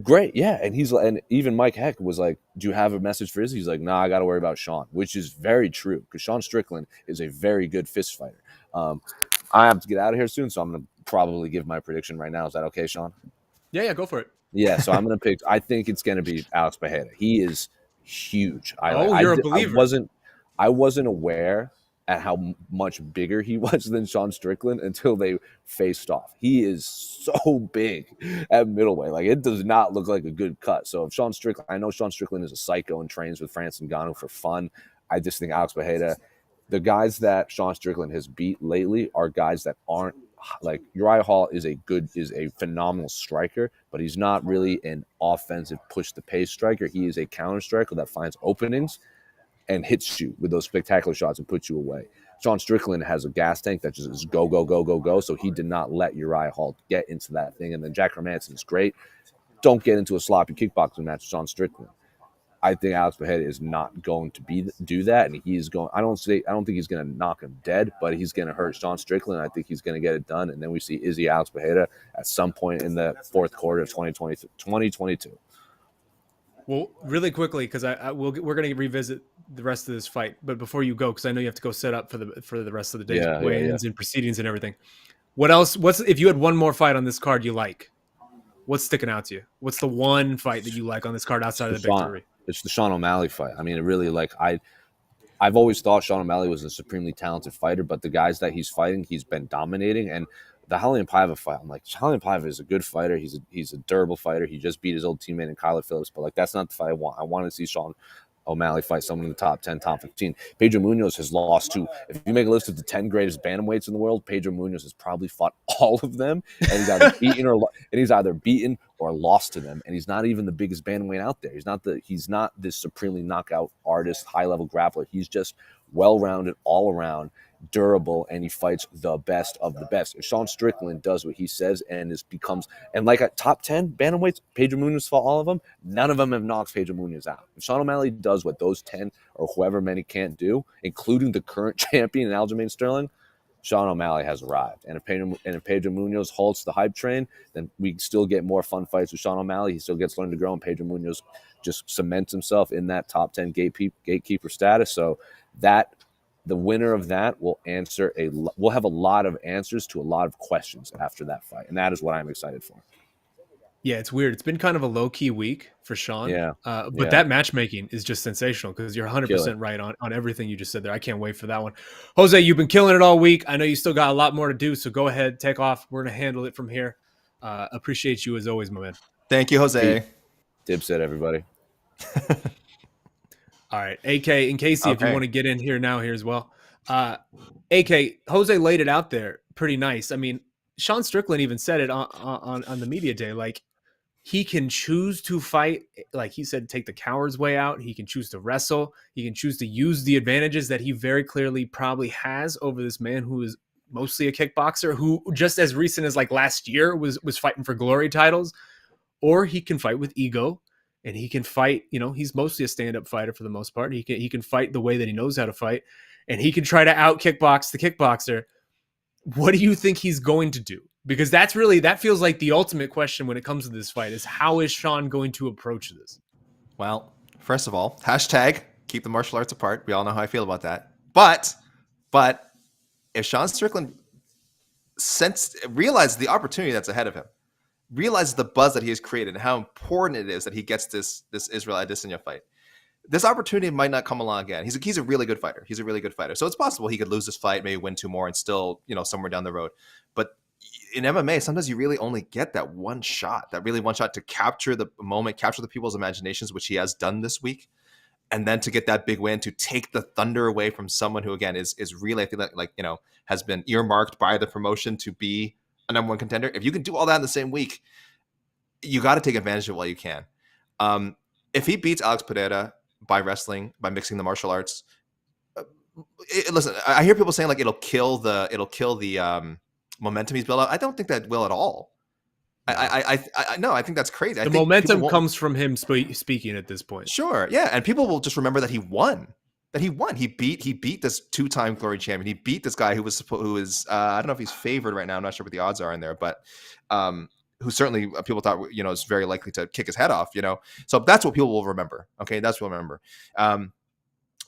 great. Yeah, and even Mike Heck was like, "Do you have a message for Izzy?" He's like, "Nah, I got to worry about Sean," which is very true, because Sean Strickland is a very good fist fighter. I have to get out of here soon, so I'm going to probably give my prediction right now. Is that okay, Sean? Yeah, go for it. Yeah, so I'm going to pick. I think it's going to be Alex Pereira. He is huge. You're a believer. I wasn't aware at how much bigger he was than Sean Strickland until they faced off. He is so big at middleweight. It does not look like a good cut. So if Sean Strickland, I know Sean Strickland is a psycho and trains with Francis Ngannou for fun. I just think Alex Pereira, the guys that Sean Strickland has beat lately are guys that aren't like Uriah Hall is a phenomenal striker, but he's not really an offensive push the pace striker. He is a counter striker that finds openings and hits you with those spectacular shots and puts you away. Sean Strickland has a gas tank that just is go, go, go, go, go. So he did not let Uriah Hall get into that thing. And then Jack Hermanson is great. Don't get into a sloppy kickboxing match with Sean Strickland. I think Alex Pereira is not going to do that, and he's going. I don't think he's going to knock him dead, but he's going to hurt Sean Strickland. I think he's going to get it done, and then we see Izzy Alex Pereira at some point in the fourth quarter of 2022. Well, really quickly, because we're going to revisit the rest of this fight, but before you go, because I know you have to go set up for the rest of the day, weigh-ins and proceedings and everything. What else? If you had one more fight on this card you like? What's sticking out to you? What's the one fight that you like on this card outside of the big three? It's the Sean O'Malley fight. I mean, it really I've always thought Sean O'Malley was a supremely talented fighter, but the guys that he's fighting, he's been dominating. And the Raulian Paiva fight, I'm like, Raulian Paiva is a good fighter. He's a durable fighter. He just beat his old teammate in Kyler Phillips, but like that's not the fight I want. I want to see Sean O'Malley fight someone in the top 10, top 15. Pedro Munhoz has lost to, if you make a list of the 10 greatest bantamweights in the world, Pedro Munhoz has probably fought all of them, and he's either beaten or lost to them, and he's not even the biggest bantamweight out there. He's not this supremely knockout artist, high-level grappler. He's just well-rounded, all-around, durable, and he fights the best of the best. If Sean Strickland does what he says and like at top 10 bantamweights, Pedro Munhoz fought all of them, none of them have knocked Pedro Munhoz out. If Sean O'Malley does what those 10 or whoever many can't do, including the current champion Aljamain Sterling, Sean O'Malley has arrived. And if Pedro Munhoz halts the hype train, then we still get more fun fights with Sean O'Malley. He still gets to learn to grow, and Pedro Munhoz just cements himself in that top 10 gatekeeper status. So the winner of that will have a lot of answers to a lot of questions after that fight. And that is what I'm excited for. Yeah, it's weird. It's been kind of a low-key week for Sean. But that matchmaking is just sensational because you're 100% right on everything you just said there. I can't wait for that one. Jose, you've been killing it all week. I know you still got a lot more to do, so go ahead, take off. We're going to handle it from here. Appreciate you as always, my man. Thank you, Jose. Dipset, everybody. All right, AK and Casey, if you want to get in here now here as well. AK, Jose laid it out there pretty nice. I mean, Sean Strickland even said it on the media day. Like, he can choose to fight, like he said, take the coward's way out. He can choose to wrestle. He can choose to use the advantages that he very clearly probably has over this man who is mostly a kickboxer, who just as recent as like last year was fighting for glory titles. Or he can fight with ego. And he can fight, he's mostly a stand-up fighter for the most part. He can fight the way that he knows how to fight. And he can try to out-kickbox the kickboxer. What do you think he's going to do? Because that feels like the ultimate question when it comes to this fight is how is Sean going to approach this? Well, first of all, hashtag keep the martial arts apart. We all know how I feel about that. But if Sean Strickland realizes the opportunity that's ahead of him, realizes the buzz that he has created and how important it is that he gets this Israel Adesanya fight, this opportunity might not come along again. He's a really good fighter. He's a really good fighter. So it's possible he could lose this fight, maybe win two more, and still, somewhere down the road. But in MMA, sometimes you really only get that one shot to capture the moment, capture the people's imaginations, which he has done this week. And then to get that big win, to take the thunder away from someone who, again, is really, I think, has been earmarked by the promotion to be a number one contender. If you can do all that in the same week, you got to take advantage of it while you can. If he beats Alex Pereira by wrestling, by mixing the martial arts, listen, I hear people saying like it'll kill the momentum he's built up. I don't think that will at all. I think that's crazy. The momentum comes from him speaking at this point. Sure, yeah, and people will just remember that he won. He beat this two-time glory champion. He beat this guy who is I don't know if he's favored right now. I'm not sure what the odds are in there, but who certainly people thought is very likely to kick his head off. So that's what people will remember. Okay, that's what we'll remember.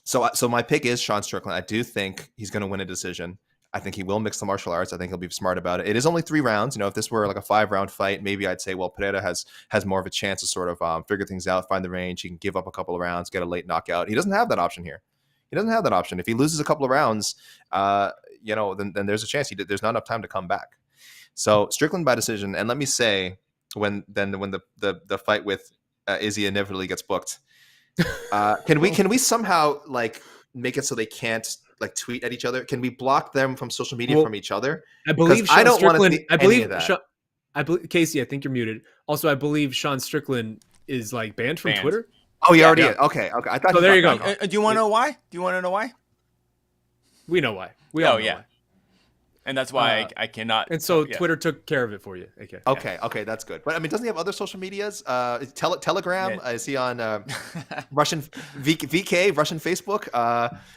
So my pick is Sean Strickland. I do think he's going to win a decision. I think he will mix the martial arts. I think he'll be smart about it. It is only 3 rounds. If this were like a 5-round fight, maybe I'd say, well, Pereira has more of a chance to sort of figure things out, find the range. He can give up a couple of rounds, get a late knockout. He doesn't have that option here. He doesn't have that option. If he loses a couple of rounds, then there's a chance there's not enough time to come back. So Strickland by decision. And let me say, when the fight with Izzy inevitably gets booked, can we somehow like make it so they can't like tweet at each other? Can we block them from social media Well, from each other? I believe I Sean don't want to Strickland. see I any believe of that. Casey, I think you're muted. Also, I believe Sean Strickland is like banned from Banned. Twitter. Oh, he Yeah. already Yeah. is. Okay. I thought. So he there got you go. banned. Do you want to know why? Do you want to know why? We know why. We all know why. And that's why I cannot. And so yeah. Twitter took care of it for you. Okay. Okay, that's good. But I mean, doesn't he have other social medias? Telegram? Yeah. Is he on Russian VK, Russian Facebook?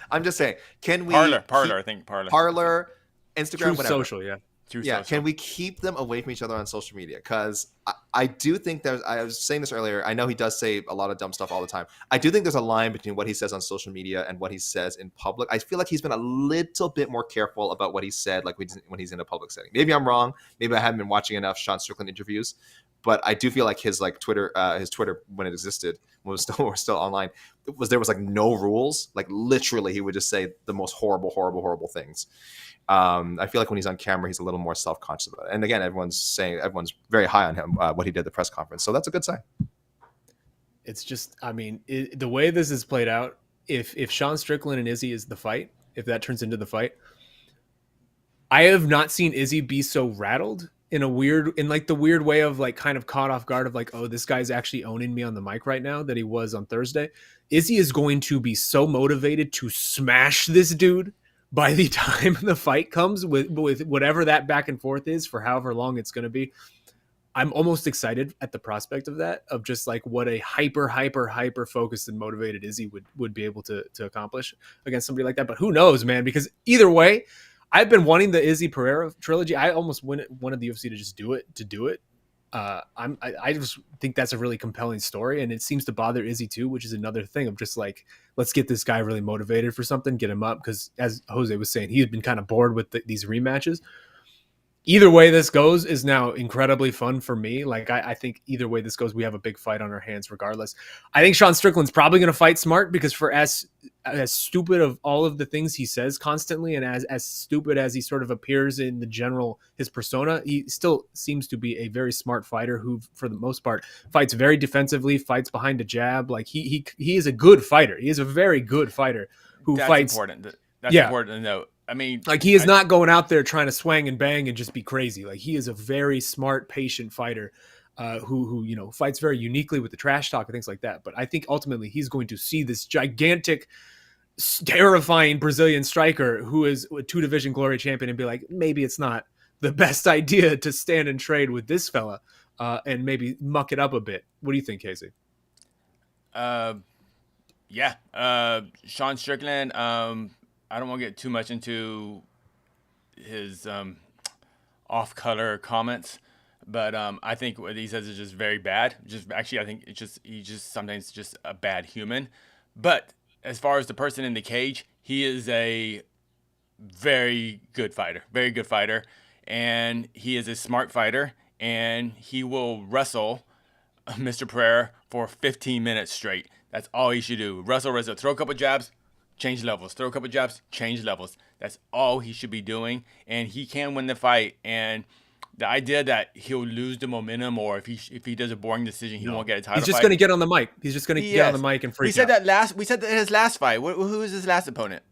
I'm just saying, can we Parlor, I think Parlor, Instagram, Truth whatever. Social, yeah. True Yeah, social. can we keep them away from each other on social media? Because I do think I was saying this earlier. I know he does say a lot of dumb stuff all the time. I do think there's a line between what he says on social media and what he says in public. I feel like he's been a little bit more careful about what he said, like when he's in a public setting. Maybe I'm wrong. Maybe I haven't been watching enough Sean Strickland interviews, but I do feel like his Twitter when it existed, when it was still online, there was like no rules. Like literally, he would just say the most horrible things. I feel like when he's on camera, he's a little more self-conscious about it. And again, everyone's very high on him, what he did at the press conference. So that's a good sign. It's just, I mean, the way this is played out, if Sean Strickland and Izzy is the fight, if that turns into the fight, I have not seen Izzy be so rattled in the weird way of like kind of caught off guard of like, oh, this guy's actually owning me on the mic right now that he was on Thursday. Izzy is going to be so motivated to smash this dude by the time the fight comes with whatever that back and forth is for however long it's going to be. I'm almost excited at the prospect of that, of just like what a hyper focused and motivated Izzy would be able to accomplish against somebody like that. But who knows, man, because either way, I've been wanting the Izzy Pereira trilogy. I almost wanted the UFC to just do it. I just think that's a really compelling story, and it seems to bother Izzy too, which is another thing of just like, let's get this guy really motivated for something, get him up, because as Jose was saying, he had been kind of bored with these rematches. Either way this goes is now incredibly fun for me. Like I think either way this goes, we have a big fight on our hands regardless. I think Sean Strickland's probably going to fight smart, because for as stupid of all of the things he says constantly, and as stupid as he sort of appears in the general, his persona, he still seems to be a very smart fighter who, for the most part, fights very defensively, fights behind a jab. Like he is a good fighter. He is a very good fighter who fights. Important. That's important to note. I mean, like he is not going out there trying to swang and bang and just be crazy. Like he is a very smart, patient fighter who fights very uniquely with the trash talk and things like that. But I think ultimately he's going to see this gigantic, terrifying Brazilian striker who is a 2-division glory champion and be like, maybe it's not the best idea to stand and trade with this fella and maybe muck it up a bit. What do you think, Casey? Sean Strickland. I don't want to get too much into his off-color comments, but I think what he says is just very bad. I think he's just sometimes just a bad human. But as far as the person in the cage, he is a very good fighter, and he is a smart fighter, and he will wrestle Mr. Pereira for 15 minutes straight. That's all he should do. Wrestle, throw a couple jabs, change levels. Throw a couple jabs, change levels. That's all he should be doing, and he can win the fight. And the idea that he'll lose the momentum, or if he does a boring decision, he won't get a title. He's just fight. going to get on the mic. He's just going to get on the mic and freak out. We said that in his last fight. Who was his last opponent?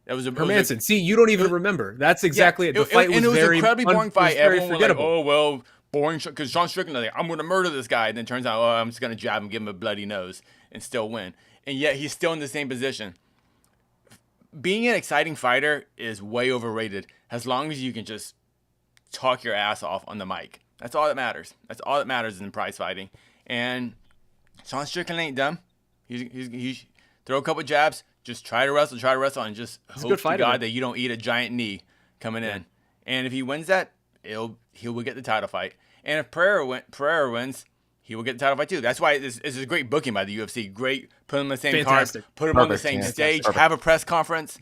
That was Hermanson. See, you don't even remember. That's exactly it. The fight was an very incredibly boring fight. Everyone was like, forgettable. oh well, boring, because Sean Strickland, like, I'm going to murder this guy, and then turns out, oh, I'm just going to jab him, give him a bloody nose, and still win. And yet he's still in the same position. Being an exciting fighter is way overrated, as long as you can just talk your ass off on the mic. That's all that matters. That's all that matters in prize fighting. And Sean Strickland ain't dumb. He's throw a couple jabs, just try to wrestle, and just hope to God that you don't eat a giant knee coming in. And if he wins that, he will get the title fight. And if Pereira wins, he will get the title fight too. That's why this is a great booking by the UFC. Great, put him on the same card, put him on the same stage, have a press conference.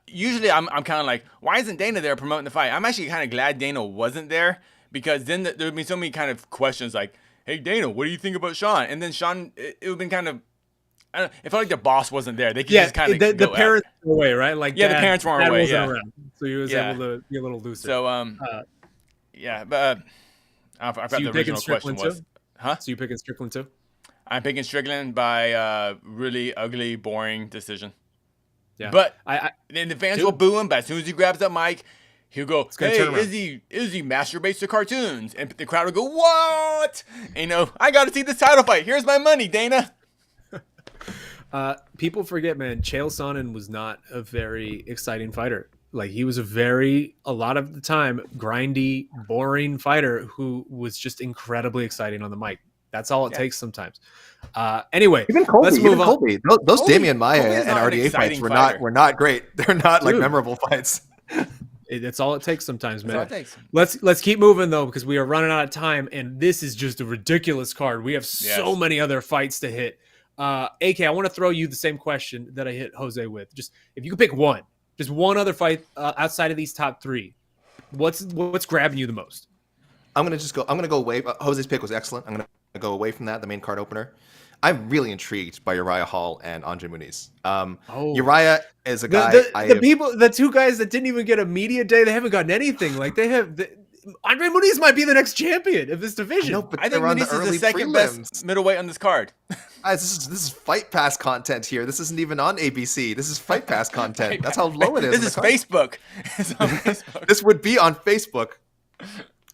Usually I'm kind of like, why isn't Dana there promoting the fight? I'm actually kind of glad Dana wasn't there, because then there would be so many kind of questions like, hey Dana, what do you think about Sean? And then Sean, it would have been kind of, I don't know, it felt like the boss wasn't there. They could just kind of the parents were away, right? Like the parents weren't away. Around, so he was able to be a little looser. So but I forgot the original question was. Huh? So you picking Strickland too? I'm picking Strickland by really ugly, boring decision. Yeah. But I then the fans Dude. will boo him. But as soon as he grabs that mic, he'll go, gonna "Hey, turn around. Izzy masturbates to cartoons," and the crowd will go, "What?" And, I got to see this title fight. Here's my money, Dana. People forget, man, Chael Sonnen was not a very exciting fighter. Like, he was a lot of the time, grindy, boring fighter who was just incredibly exciting on the mic. That's all it takes sometimes. Anyway, Even Colby, let's move on. Colby. Those Colby- Damian Maia Colby's and not an RDA fights exciting fighter. were not great. They're not like Dude. memorable fights. That's all it takes sometimes, man. That's all it takes. Let's keep moving though, because we are running out of time, and this is just a ridiculous card. We have so many other fights to hit. AK, I want to throw you the same question that I hit Jose with. Just if you could pick one, just one other fight outside of these top three, what's grabbing you the most? I'm gonna go away. Jose's pick was excellent. I'm gonna go away from that. The main card opener. I'm really intrigued by Uriah Hall and Andre Muniz. Uriah is a guy. The two guys that didn't even get a media day, they haven't gotten anything. Like Andre Muniz might be the next champion of this division. I think Muniz is the second best middleweight on this card. This is Fight Pass content here. This isn't even on ABC. This is Fight Pass content. That's how low it is. This is Facebook. It's on Facebook. This would be on Facebook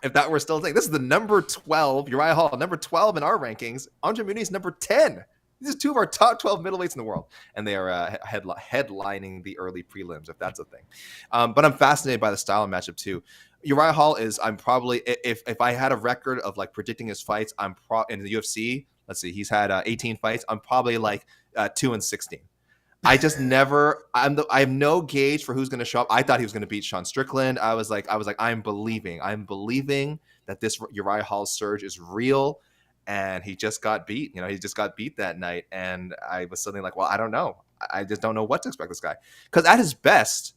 if that were still a thing. This is the number 12, Uriah Hall, number 12 in our rankings. Andre Muniz, number 10. These are two of our top 12 middleweights in the world. And they are headlining the early prelims, if that's a thing. But I'm fascinated by the style of matchup, too. Uriah Hall is, I'm probably, if I had a record of like predicting his fights, in the UFC, let's see, he's had 18 fights. I'm probably like 2-16. I just never. I have no gauge for who's going to show up. I thought he was going to beat Sean Strickland. I was like, I'm believing that this Uriah Hall surge is real, and he just got beat. He just got beat that night, and I was suddenly like, well, I don't know. I just don't know what to expect this guy, because at his best,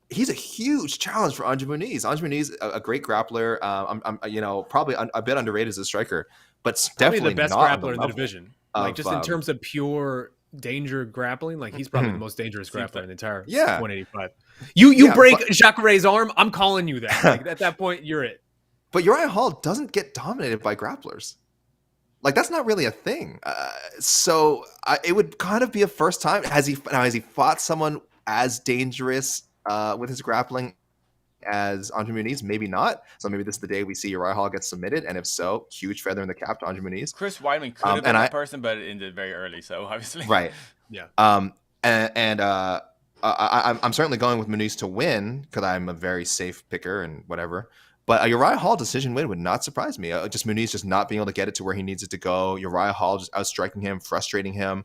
he's a huge challenge for Andre Muniz. Andre Muniz, a great grappler. I'm probably a bit underrated as a striker, but definitely the best not grappler in the division. Like just in terms of pure danger grappling, like he's probably the most dangerous grappler in the entire 185. You break Jacare's arm, I'm calling you that. Like at that point, you're it. But Uriah Hall doesn't get dominated by grapplers. Like that's not really a thing. So it would kind of be a first time. Has he fought someone as dangerous with his grappling as Andre Muniz? Maybe not. So maybe this is the day we see Uriah Hall get submitted, and if so, huge feather in the cap to Andre Muniz. Chris Weidman could have been that person, but it ended very early, so obviously. Right. Yeah. I'm certainly going with Muniz to win because I'm a very safe picker and whatever. But a Uriah Hall decision win would not surprise me. Just Muniz just not being able to get it to where he needs it to go. Uriah Hall just outstriking him, frustrating him,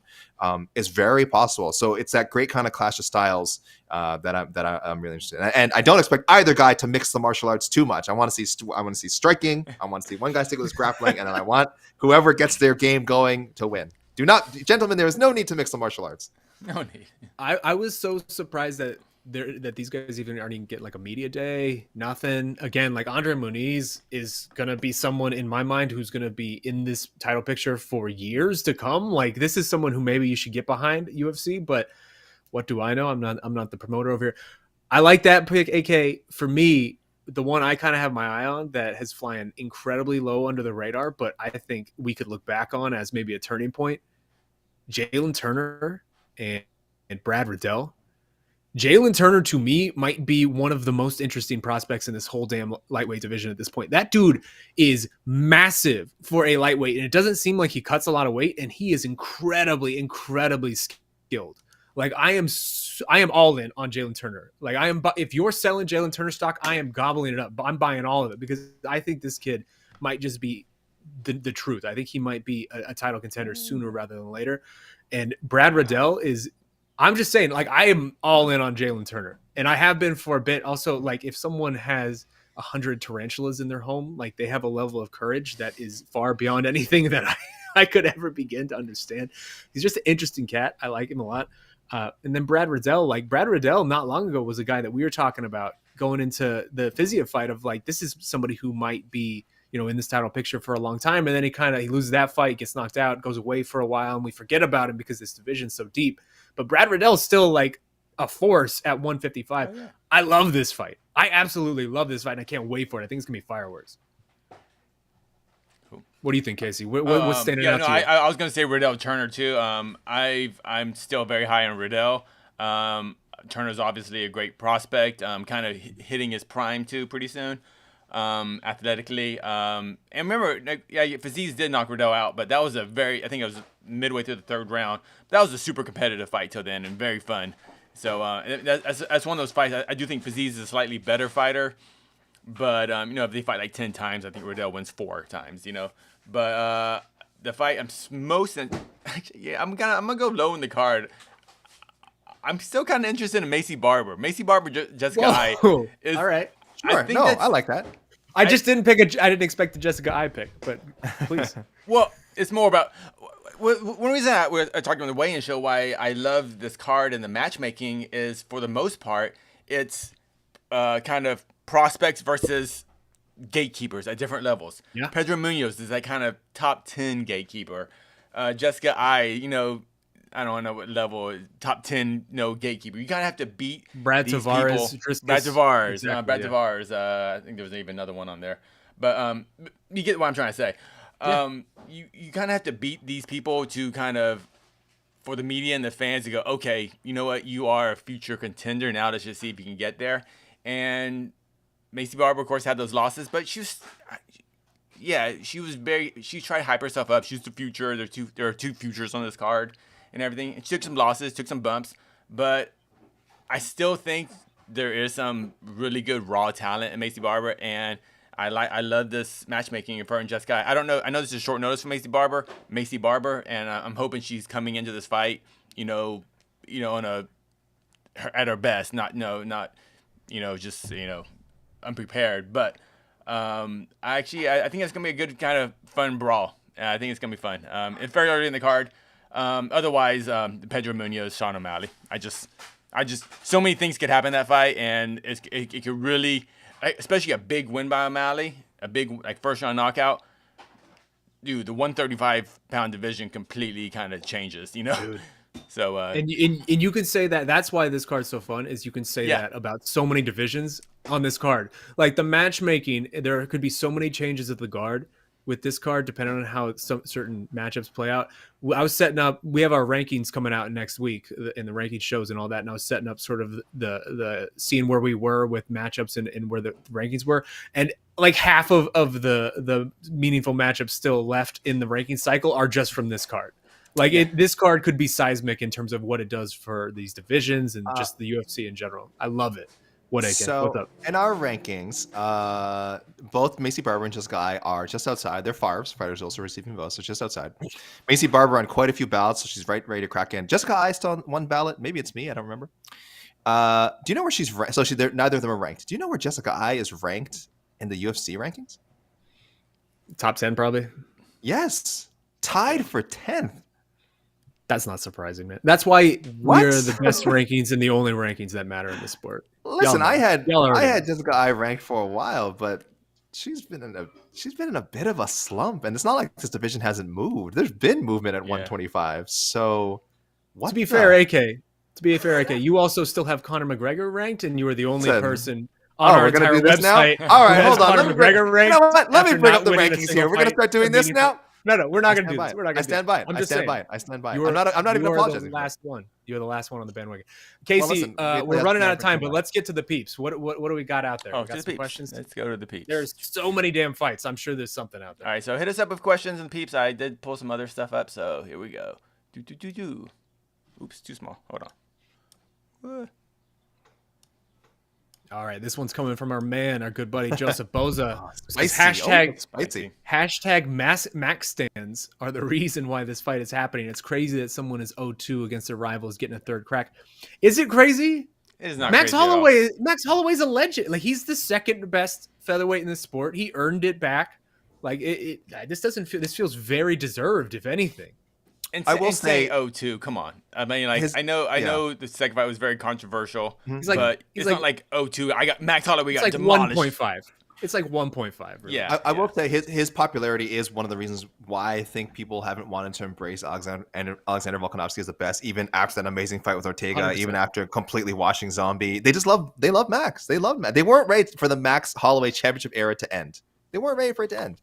is very possible. So it's that great kind of clash of styles that I'm really interested in. And I don't expect either guy to mix the martial arts too much. I want to see striking. I want to see one guy stick with his grappling, and then I want whoever gets their game going to win. Gentlemen, there is no need to mix the martial arts. No need. I was so surprised that these guys even aren't even get like a media day, nothing. Again, like Andre Muniz is gonna be someone in my mind who's gonna be in this title picture for years to come. Like this is someone who maybe you should get behind UFC, but what do I know? I'm not the promoter over here. I like that pick, AK. For me, the one I kind of have my eye on that has flying incredibly low under the radar, but I think we could look back on as maybe a turning point. Jalen Turner and Brad Riddell. Jalen Turner, to me, might be one of the most interesting prospects in this whole damn lightweight division at this point. That dude is massive for a lightweight, and it doesn't seem like he cuts a lot of weight, and he is incredibly, incredibly skilled. Like, I am all in on Jalen Turner. Like, if you're selling Jalen Turner stock, I am gobbling it up. I'm buying all of it because I think this kid might just be the truth. I think he might be a title contender sooner rather than later. And Brad Riddell is... I'm just saying, like, I am all in on Jalen Turner, and I have been for a bit. Also, like, if someone has 100 tarantulas in their home, like, they have a level of courage that is far beyond anything that I could ever begin to understand. He's just an interesting cat. I like him a lot. And then Brad Riddell, not long ago was a guy that we were talking about going into the Fiziev fight of, like, this is somebody who might be, in this title picture for a long time. And then he loses that fight, gets knocked out, goes away for a while, and we forget about him because this division's so deep. But Brad Riddell is still like a force at 155. Oh, yeah. I love this fight. I absolutely love this fight, and I can't wait for it. I think it's going to be fireworks. Cool. What do you think, Casey? What's standing out to you? I was going to say Riddell Turner, too. I'm still very high on Riddell. Turner's obviously a great prospect, kind of hitting his prime too pretty soon, athletically. And remember, Fiziev did knock Riddell out, but that was I think it was midway through the third round. That was a super competitive fight till then and very fun. So that's one of those fights. I do think Fiziev is a slightly better fighter, but if they fight like 10 times, I think Riddell wins 4 times. But the fight I'm gonna go low in the card. I'm still kind of interested in Macy Barber. Macy Barber, Jessica Eye. All right. Sure. I like that. I didn't expect the Jessica Eye pick, but please. Well, it's more about one reason we're talking on the weigh-in show why I love this card and the matchmaking is, for the most part, it's kind of prospects versus gatekeepers at different levels. Yeah. Pedro Munhoz is that kind of top 10 gatekeeper. Jessica Eye, I don't know what level, top 10, gatekeeper. You kind of have to beat Brad these Tavares, people. Brad Tavares. Exactly, Brad Tavares. I think there was even another one on there. But you get what I'm trying to say. You kind of have to beat these people to kind of, for the media and the fans to go, okay, you know what? You are a future contender. Now let's just see if you can get there. And Macy Barber, of course, had those losses, but she tried to hype herself up. She's the future. There are 2 futures on this card and everything. And she took some losses, took some bumps, but I still think there is some really good raw talent in Macy Barber, and I love this matchmaking in her and Jessica. I don't know. I know this is short notice for Macy Barber, and I'm hoping she's coming into this fight, at her best, not just unprepared. But I think it's gonna be a good kind of fun brawl. I think it's gonna be fun. It's very early in the card. Otherwise, Pedro Munhoz, Sean O'Malley. I just so many things could happen in that fight, and it could really, especially a big win by O'Malley, a big first round knockout. Dude, the 135-pound division completely kind of changes, Dude. So and you could say that's why this card's so fun, is you can say that about so many divisions on this card. Like the matchmaking, there could be so many changes at the guard with this card, depending on how certain matchups play out. I was setting up, we have our rankings coming out next week in the ranking shows and all that. And I was setting up sort of the seeing where we were with matchups and where the rankings were. And like half of the meaningful matchups still left in the ranking cycle are just from this card. This card could be seismic in terms of what it does for these divisions and just the UFC in general. I love it. What's up? In our rankings, both Macy Barber and Jessica Eye are just outside. They're fighters also receiving votes, so just outside. Macy Barber on quite a few ballots, so she's ready to crack in. Jessica Eye still on 1 ballot. Maybe it's me. I don't remember. Do you know where she's ranked? So neither of them are ranked. Do you know where Jessica Eye is ranked in the UFC rankings? Top 10, probably. Yes, tied for 10th. That's not surprising, man. That's why we're the best rankings and the only rankings that matter in the sport. Listen, I had Jessica Eye ranked for a while, but she's been in a bit of a slump, and it's not like this division hasn't moved. There's been movement at 125. So, to be fair, AK, you also still have Conor McGregor ranked, and you were the only person on our entire website. All right, hold on. Conor McGregor ranked. You know what? Let me bring up the rankings here. We're gonna start doing this now. No, we're not going to do this. We're not going to stand by it. I'm just saying. I stand by it. I'm not even apologizing. You're the last one on the bandwagon. Casey, we're running out of time, but let's get to the peeps. What do we got out there? We got some questions. Let's go to the peeps. There's so many damn fights. I'm sure there's something out there. All right, so hit us up with questions and peeps. I did pull some other stuff up, so here we go. Oops, too small. Hold on. All right, this one's coming from our good buddy Joseph Boza. Spicy. Hashtag max stands are the reason why this fight is happening. It's crazy that someone is 0-2 against their rivals getting a third crack. Is it crazy? It is not Max crazy Holloway. Max Holloway's a legend. Like, he's the second best featherweight in the sport. He earned it back. Like, this feels very deserved, if anything. I will say 0-2. Come on. I mean, I know the second fight was very controversial, but it's not like 0-2. I got Max Holloway got demolished. 1.5. It's like 1.5. Really. Yeah. I will say his popularity is one of the reasons why I think people haven't wanted to embrace Alexander Volkanovski as the best, even after that amazing fight with Ortega, 100%. Even after completely washing Zombie. They love Max. They love Max. They weren't ready for the Max Holloway championship era to end. They weren't ready for it to end.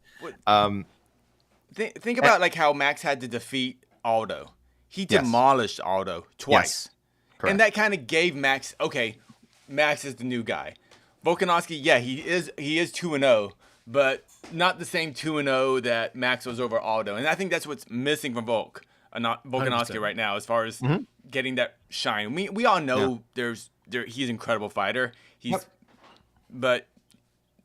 Think about like how Max had to defeat Aldo. He demolished Aldo twice. And that kind of gave Max, okay, Max is the new guy. Volkanovski, yeah, he is 2-0, but not the same 2-0 that Max was over Aldo. And I think that's what's missing from Volkanovski right now as far as getting that shine. We all know he's an incredible fighter. But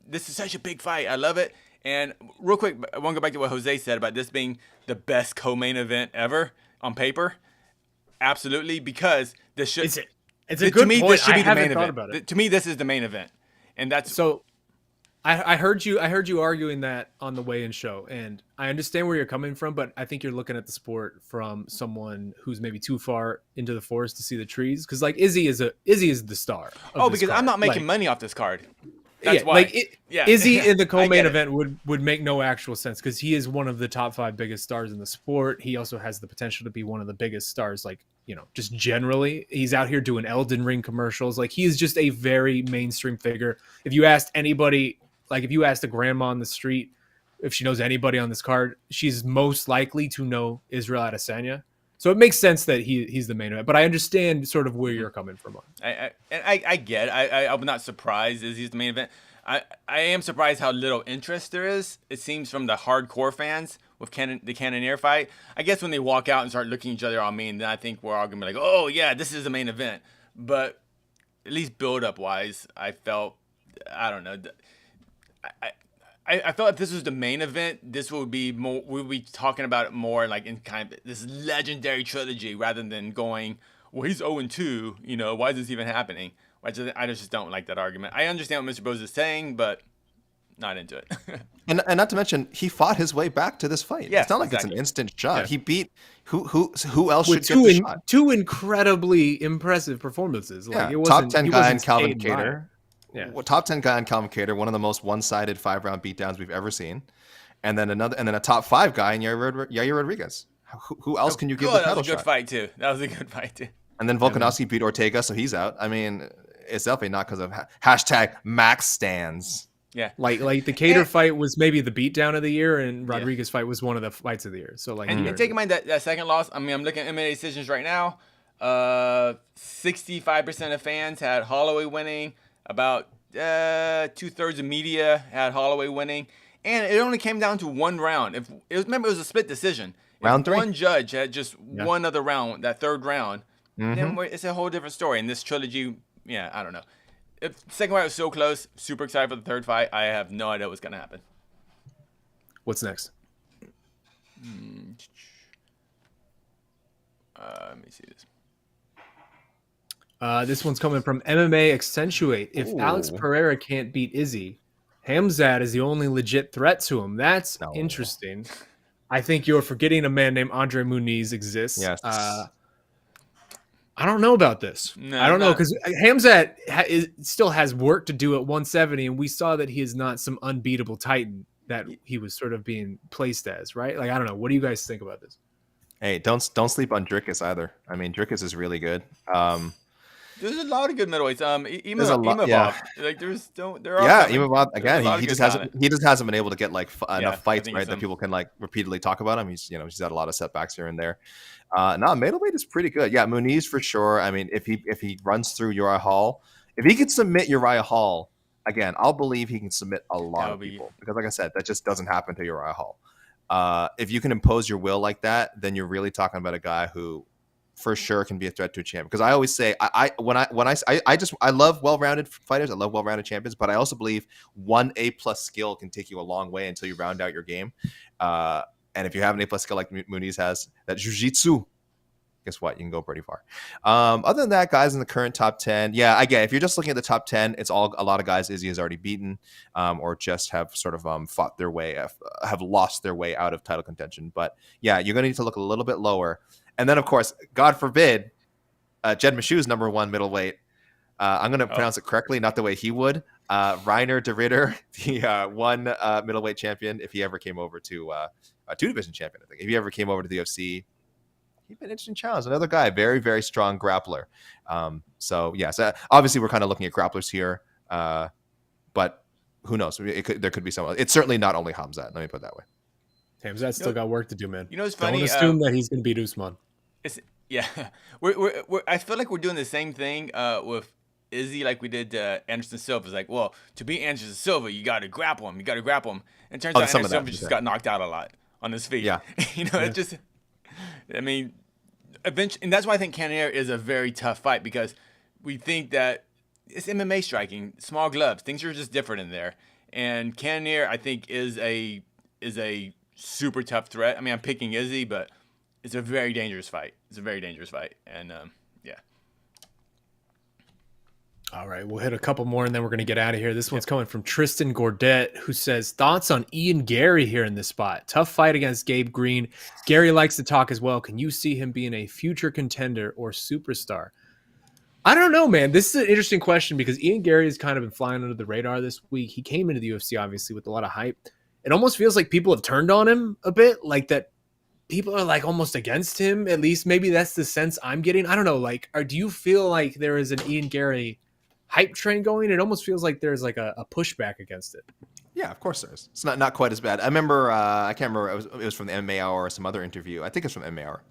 this is such a big fight. I love it. And real quick, I want to go back to what Jose said about this being the best co-main event ever on paper. Absolutely, because this should. It's a good point. This should be the main event. About it. To me, this is the main event, and that's so. I heard you arguing that on the weigh-in show, and I understand where you're coming from, but I think you're looking at the sport from someone who's maybe too far into the forest to see the trees. Because like Izzy is the star. Because I'm not making money off this card. That's why. Izzy in the co-main event would make no actual sense because he is one of the top 5 biggest stars in the sport. He also has the potential to be one of the biggest stars, like, just generally. He's out here doing Elden Ring commercials. Like, he is just a very mainstream figure. If you asked anybody, like if you asked a grandma on the street if she knows anybody on this card, she's most likely to know Israel Adesanya. So it makes sense that he's the main event, but I understand sort of where you're coming from. I get it. I'm not surprised as he's the main event. I am surprised how little interest there is. It seems from the hardcore fans with the Cannonier fight. I guess when they walk out and start looking at each other, then I think we're all going to be like, oh, yeah, this is the main event. But at least build-up wise, I felt, I don't know. I felt if this was the main event, this would be more. We'll be talking about it more like in kind of this legendary trilogy rather than going, well, he's 0-2. Why is this even happening? I just don't like that argument. I understand what Mr. Bose is saying, but not into it. and not to mention, he fought his way back to this fight. Yeah, it's not like it's an instant shot. Yeah. He beat who else should get the shot? Two incredibly impressive performances. Like, it wasn't, top 10 guy in Calvin Kattar. Yeah. Top 10 guy in Calvin Kattar, one of the most one-sided 5-round beatdowns we've ever seen, and then a top 5 guy in Yair Rodriguez. Who else can you give the title shot? That was a good fight too. And then Volkanovski beat Ortega, so he's out. It's definitely not because of hashtag Max stands. Yeah, like the Kattar fight was maybe the beatdown of the year, and Rodriguez fight was one of the fights of the year. So like, and take in mind that second loss. I'm looking at MMA decisions right now. 65% of fans had Holloway winning. About 2/3 of media had Holloway winning, and it only came down to one round. Remember, it was a split decision. Round 3. One judge had just one other round, that third round. Then it's a whole different story. In this trilogy, I don't know. If the second fight was so close, super excited for the third fight. I have no idea what's gonna happen. What's next? Let me see this. This one's coming from MMA Accentuate. If Alex Pereira can't beat Izzy, Hamzat is the only legit threat to him. That's interesting. I think you're forgetting a man named Andre Muniz exists. Yes. I don't know about this. No, I don't know because Hamzat still has work to do at 170, and we saw that he is not some unbeatable Titan that he was sort of being placed as, right? Like, I don't know. What do you guys think about this? Hey, don't sleep on Drickus either. Drickus is really good. There's a lot of good middleweights. Imavov. Like Imavov again. He just hasn't been able to get like enough fights that people can like repeatedly talk about him. He's had a lot of setbacks here and there. Middleweight is pretty good. Yeah, Muniz for sure. If he runs through Uriah Hall, if he could submit Uriah Hall again, I'll believe he can submit a lot of people because, like I said, that just doesn't happen to Uriah Hall. If you can impose your will like that, then you're really talking about a guy who for sure can be a threat to a champion. Because I always say I love well-rounded fighters. I love well-rounded champions, but I also believe 1 A+ skill can take you a long way until you round out your game. And if you have an A+ skill like Muniz has, that jiu-jitsu, guess what? You can go pretty far. Other than that, guys in the current top 10, I get it. If you're just looking at the top 10, it's all a lot of guys Izzy has already beaten, or just have sort of fought their way, have lost their way out of title contention. But you're going to need to look a little bit lower. And then, of course, God forbid, Jed Meshu's number 1 middleweight. I'm going to pronounce it correctly, not the way he would. Reiner de Ridder, the 1 middleweight champion, if he ever came over to a 2-division champion, I think. If he ever came over to the UFC, he'd been an interesting challenge. Another guy, very, very strong grappler. So obviously we're kind of looking at grapplers here, but who knows? There could be someone. It's certainly not only Hamzat. Let me put it that way. Hamzat's still got work to do, man. It's funny. Don't assume that he's going to beat Usman. Yeah, I feel like we're doing the same thing with Izzy, like we did Anderson Silva. It's like, well, to beat Anderson Silva, you got to grapple him. You got to grapple him. And it turns Oh, out some Anderson of that. Silva just Yeah. got knocked out a lot on his feet. Yeah. It's just, I mean, eventually, and that's why I think Cannonier is a very tough fight, because we think that it's MMA striking, small gloves, things are just different in there. And Cannonier, I think, is a super tough threat. I mean, I'm picking Izzy, but it's a very dangerous fight. And yeah. All right, we'll hit a couple more and then we're going to get out of here. This one's coming from Tristan Gordet, who says, thoughts on Ian Gary here in this spot? Tough fight against Gabe Green. Gary likes to talk as well. Can you see him being a future contender or superstar? I don't know, man. This is an interesting question because Ian Gary has kind of been flying under the radar this week. He came into the UFC, obviously, with a lot of hype. It almost feels like people have turned on him a bit, like that people are like almost against him. At least maybe that's the sense I'm getting. I don't know. Like, do you feel like there is an Ian Gary hype train going? It almost feels like there's like a pushback against it. Yeah, of course there is. It's not quite as bad. I remember, I can't remember, it was from the MMA Hour or some other interview. I think it's from MMA Hour.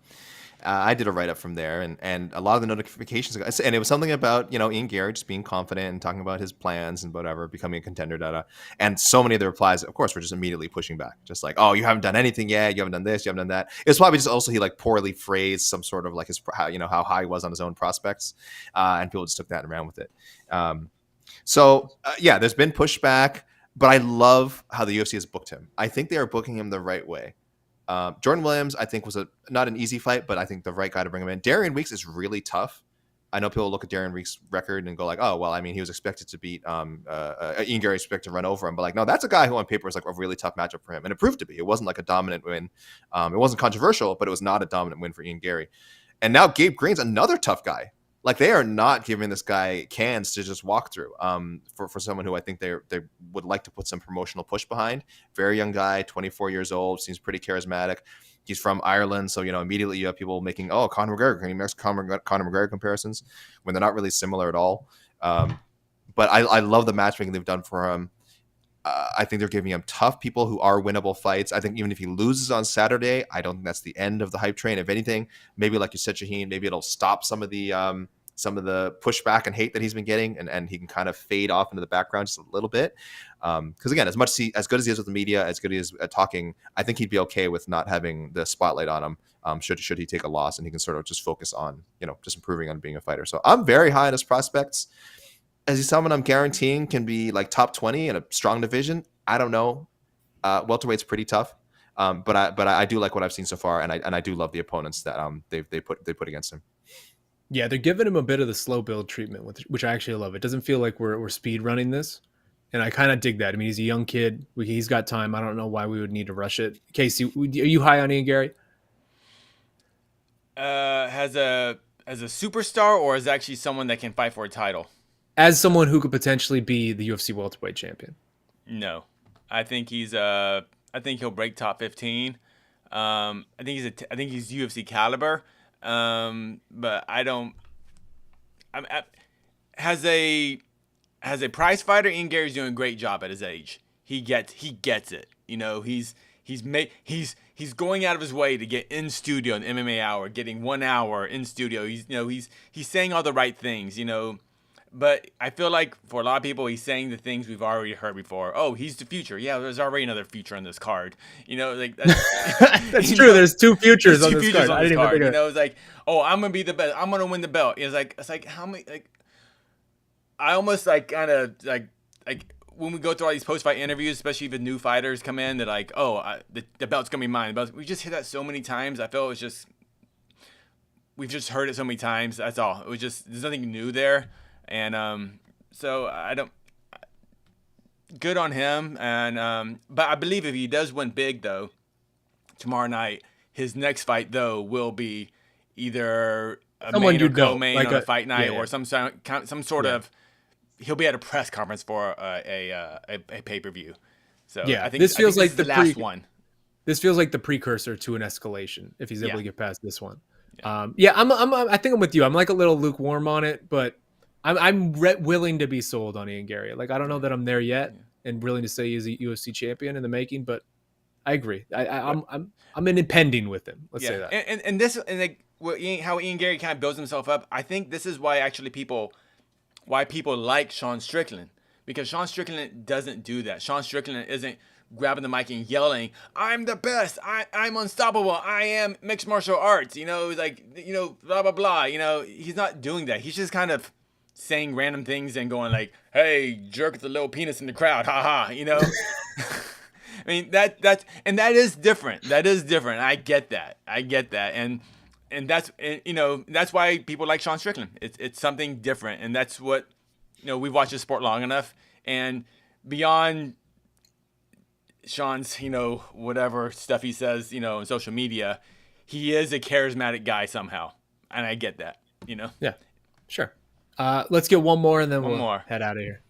I did a write-up from there, and a lot of the notifications, and it was something about, Ian Gary just being confident and talking about his plans and whatever, becoming a contender, and so many of the replies, of course, were just immediately pushing back. Just like, oh, you haven't done anything yet, you haven't done this, you haven't done that. It was probably just also he like poorly phrased some sort of like his, how high he was on his own prospects, and people just took that and ran with it. Yeah, there's been pushback, but I love how the UFC has booked him. I think they are booking him the right way. Jordan Williams, I think, was not an easy fight, but I think the right guy to bring him in. Darian Weeks is really tough. I know people look at Darian Weeks' record and go like, oh, well, I mean, he was expected to beat Ian Gary, expected to run over him. But like, no, that's a guy who on paper is like a really tough matchup for him. And it proved to be. It wasn't like a dominant win. It wasn't controversial, but it was not a dominant win for Ian Gary. And now Gabe Green's another tough guy. Like, they are not giving this guy cans to just walk through for someone who I think they would like to put some promotional push behind. Very young guy, 24 years old, seems pretty charismatic. He's from Ireland, so, immediately you have people making, oh, Conor McGregor, can you make Conor McGregor comparisons when they're not really similar at all. But I love the matchmaking they've done for him. I think they're giving him tough people who are winnable fights. I think even if he loses on Saturday, I don't think that's the end of the hype train. If anything, maybe like you said, Shaheen, maybe it'll stop some of the pushback and hate that he's been getting, and he can kind of fade off into the background just a little bit. Because again, as good as he is with the media, as good as he is at talking, I think he'd be okay with not having the spotlight on him. Should he take a loss, and he can sort of just focus on just improving on being a fighter. So I'm very high on his prospects. As he's someone I'm guaranteeing can be like top 20 in a strong division. I don't know. Welterweight's pretty tough. But I do like what I've seen so far, and I do love the opponents that they put against him. Yeah, they're giving him a bit of the slow build treatment, which I actually love. It doesn't feel like we're speed running this, and I kind of dig that. I mean, he's a young kid. He's got time. I don't know why we would need to rush it. Casey, are you high on Ian Gary? As a superstar, or as actually someone that can fight for a title? As someone who could potentially be the UFC welterweight champion. No, I think he's I think he'll break top 15. I think he's UFC caliber. But I don't. As a prize fighter, Ian Gary's doing a great job at his age. He gets it. He's going out of his way to get in studio in MMA Hour, getting 1 hour in studio. He's saying all the right things. But I feel like for a lot of people, he's saying the things we've already heard before. Oh, he's the future. Yeah, there's already another future on this card. That's, that's true. There's two futures on this card. I didn't even think of it. It's like, oh, I'm gonna be the best. I'm gonna win the belt. It's like how many? Like, I almost like kind of like when we go through all these post-fight interviews, especially if new fighters come in, they're like, oh, the belt's gonna be mine. But we just hear that so many times. I feel it's just we've just heard it so many times. That's all. It was just there's nothing new there. And so I don't. Good on him, and but I believe if he does win big though, tomorrow night, his next fight though will be either a main or co-main like on a fight night or some sort of. He'll be at a press conference for a pay-per-view. So yeah, I think this feels like the last one. This feels like the precursor to an escalation if he's able to get past this one. Yeah. I think I'm with you. I'm like a little lukewarm on it, but. I'm willing to be sold on Ian Gary. Like, I don't know that I'm there yet and willing to say he's a UFC champion in the making, but I agree. I'm impending with him. Let's say that. And this and like how Ian Gary kind of builds himself up. I think this is why actually people like Sean Strickland, because Sean Strickland doesn't do that. Sean Strickland isn't grabbing the mic and yelling, "I'm the best. I'm unstoppable. I am mixed martial arts." Like blah blah blah. He's not doing that. He's just kind of saying random things and going like, "Hey, jerk with the little penis in the crowd, haha." I mean that is different. That is different. I get that. And that's why people like Sean Strickland. It's something different, and that's what we've watched the sport long enough. And beyond Sean's whatever stuff he says on social media, he is a charismatic guy somehow, and I get that. Yeah, sure. Let's get one more, and then we'll head out of here.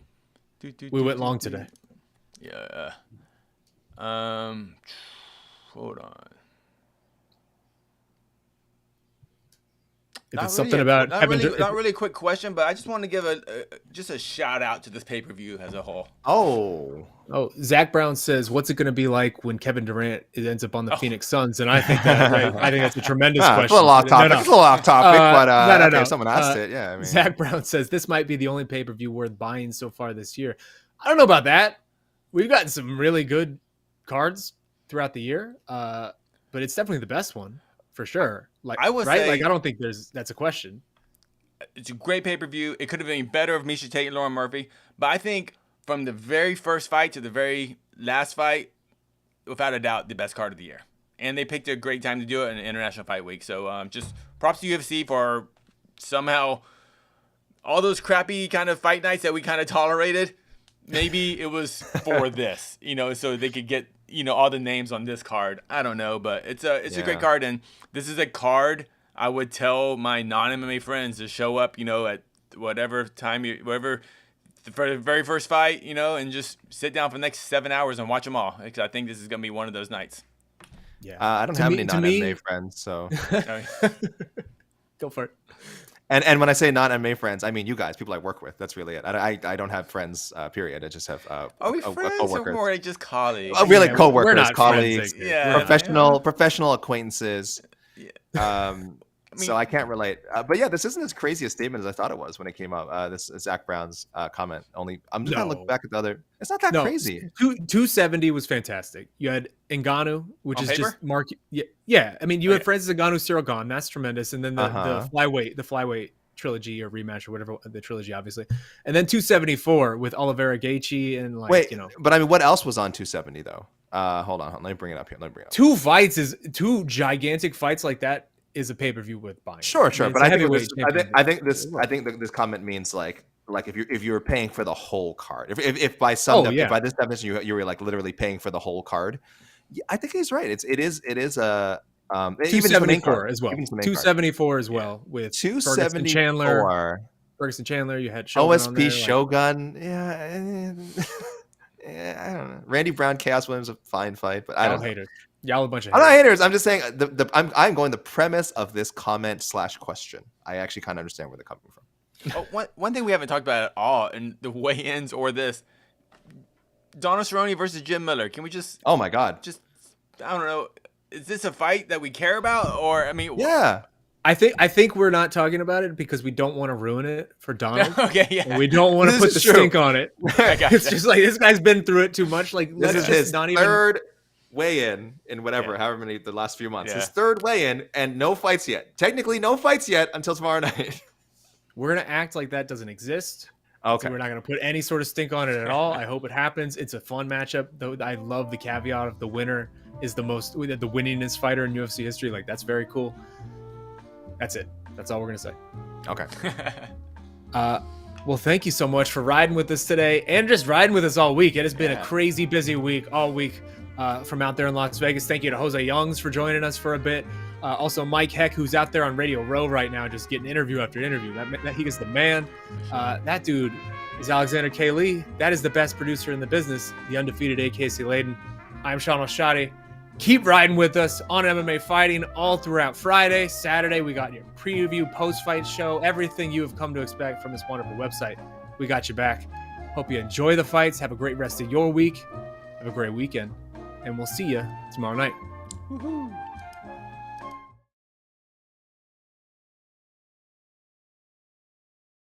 We went long today. Yeah. Hold on. If it's something about not really a quick question, but I just want to give just a shout out to this pay-per-view as a whole. Oh, Zach Brown says, "What's it going to be like when Kevin Durant ends up on the Phoenix Suns?" And I think that's a tremendous question. It's a little off topic. It's a little off topic, but no. Someone asked it. Yeah. Zach Brown says this might be the only pay-per-view worth buying so far this year. I don't know about that. We've gotten some really good cards throughout the year, but it's definitely the best one for sure. Like I would say, I don't think that's a question. It's a great pay-per-view. It could have been better if Miesha Tate and Lauren Murphy, but I think from the very first fight to the very last fight, without a doubt, the best card of the year. And they picked a great time to do it in International Fight Week. So just props to UFC for somehow all those crappy kind of fight nights that we kind of tolerated. Maybe it was for this, so they could get all the names on this card. I don't know, but it's a great card, and this is a card I would tell my non-MMA friends to show up, at whatever time for the very first fight, and just sit down for the next 7 hours and watch them all. Because I think this is gonna be one of those nights. Yeah, I don't have any non-MMA friends, so go for it. And when I say non-MMA friends, I mean you guys, people I work with. That's really it. I don't have friends, period. I just have are we friends or more like just colleagues? Oh, really, coworkers, colleagues, yeah, professional acquaintances. Yeah. So I can't relate. But yeah, this isn't as crazy a statement as I thought it was when it came out. This is Zach Brown's comment. Only I'm just gonna look back at the other. It's not that crazy. 270 was fantastic. You had Ngannou, which is just Mark. Yeah. I mean, you had Francis Ngannou, Cyril Gane. That's tremendous. And then the flyweight trilogy or rematch or whatever, the trilogy, obviously. And then 274 with Oliveira Gaethje and But I mean, what else was on 270 though? Hold on. Let me bring it up here. Two gigantic fights like that is a pay-per-view with buying. Sure. But I think this comment means like if you were paying for the whole card, if by this definition you were like literally paying for the whole card, I think he's right. It is 274 as well. 274 as well with 274 Ferguson Chandler. You had Shogun OSP on there, Shogun. Yeah, I don't know. Randy Brown, Chaos Williams, a fine fight, but I don't hate it. Y'all a bunch of haters. I'm not haters. I'm just saying I'm going the premise of this comment / question. I actually kind of understand where they're coming from. One thing we haven't talked about at all in the weigh-ins or this, Donald Cerrone versus Jim Miller. Can we just? Oh my God! Just I don't know. Is this a fight that we care about, or I mean? Yeah. I think we're not talking about it because we don't want to ruin it for Donald. Okay, yeah. And we don't want to put the stink on it. It's just like this guy's been through it too much. Like this is his third weigh-in in however many the last few months. His third weigh-in and no fights yet. Technically, no fights yet until tomorrow night. We're gonna act like that doesn't exist. Okay. So we're not gonna put any sort of stink on it at all. I hope it happens. It's a fun matchup. Though I love the caveat of the winner is the winningest fighter in UFC history. Like that's very cool. That's it. That's all we're gonna say. Okay. Well, thank you so much for riding with us today and just riding with us all week. It has been a crazy busy week all week from out there in Las Vegas. Thank you to José Youngs for joining us for a bit. Also, Mike Heck, who's out there on Radio Row right now, just getting interview after interview. That he is the man. That dude is Alexander K. Lee. That is the best producer in the business, the undefeated A.K.C. Layden. I'm Shaheen Al-Shatti. Keep riding with us on MMA Fighting all throughout Friday. Saturday, we got your preview, post-fight show, everything you have come to expect from this wonderful website. We got you back. Hope you enjoy the fights. Have a great rest of your week. Have a great weekend. and we'll see you tomorrow night.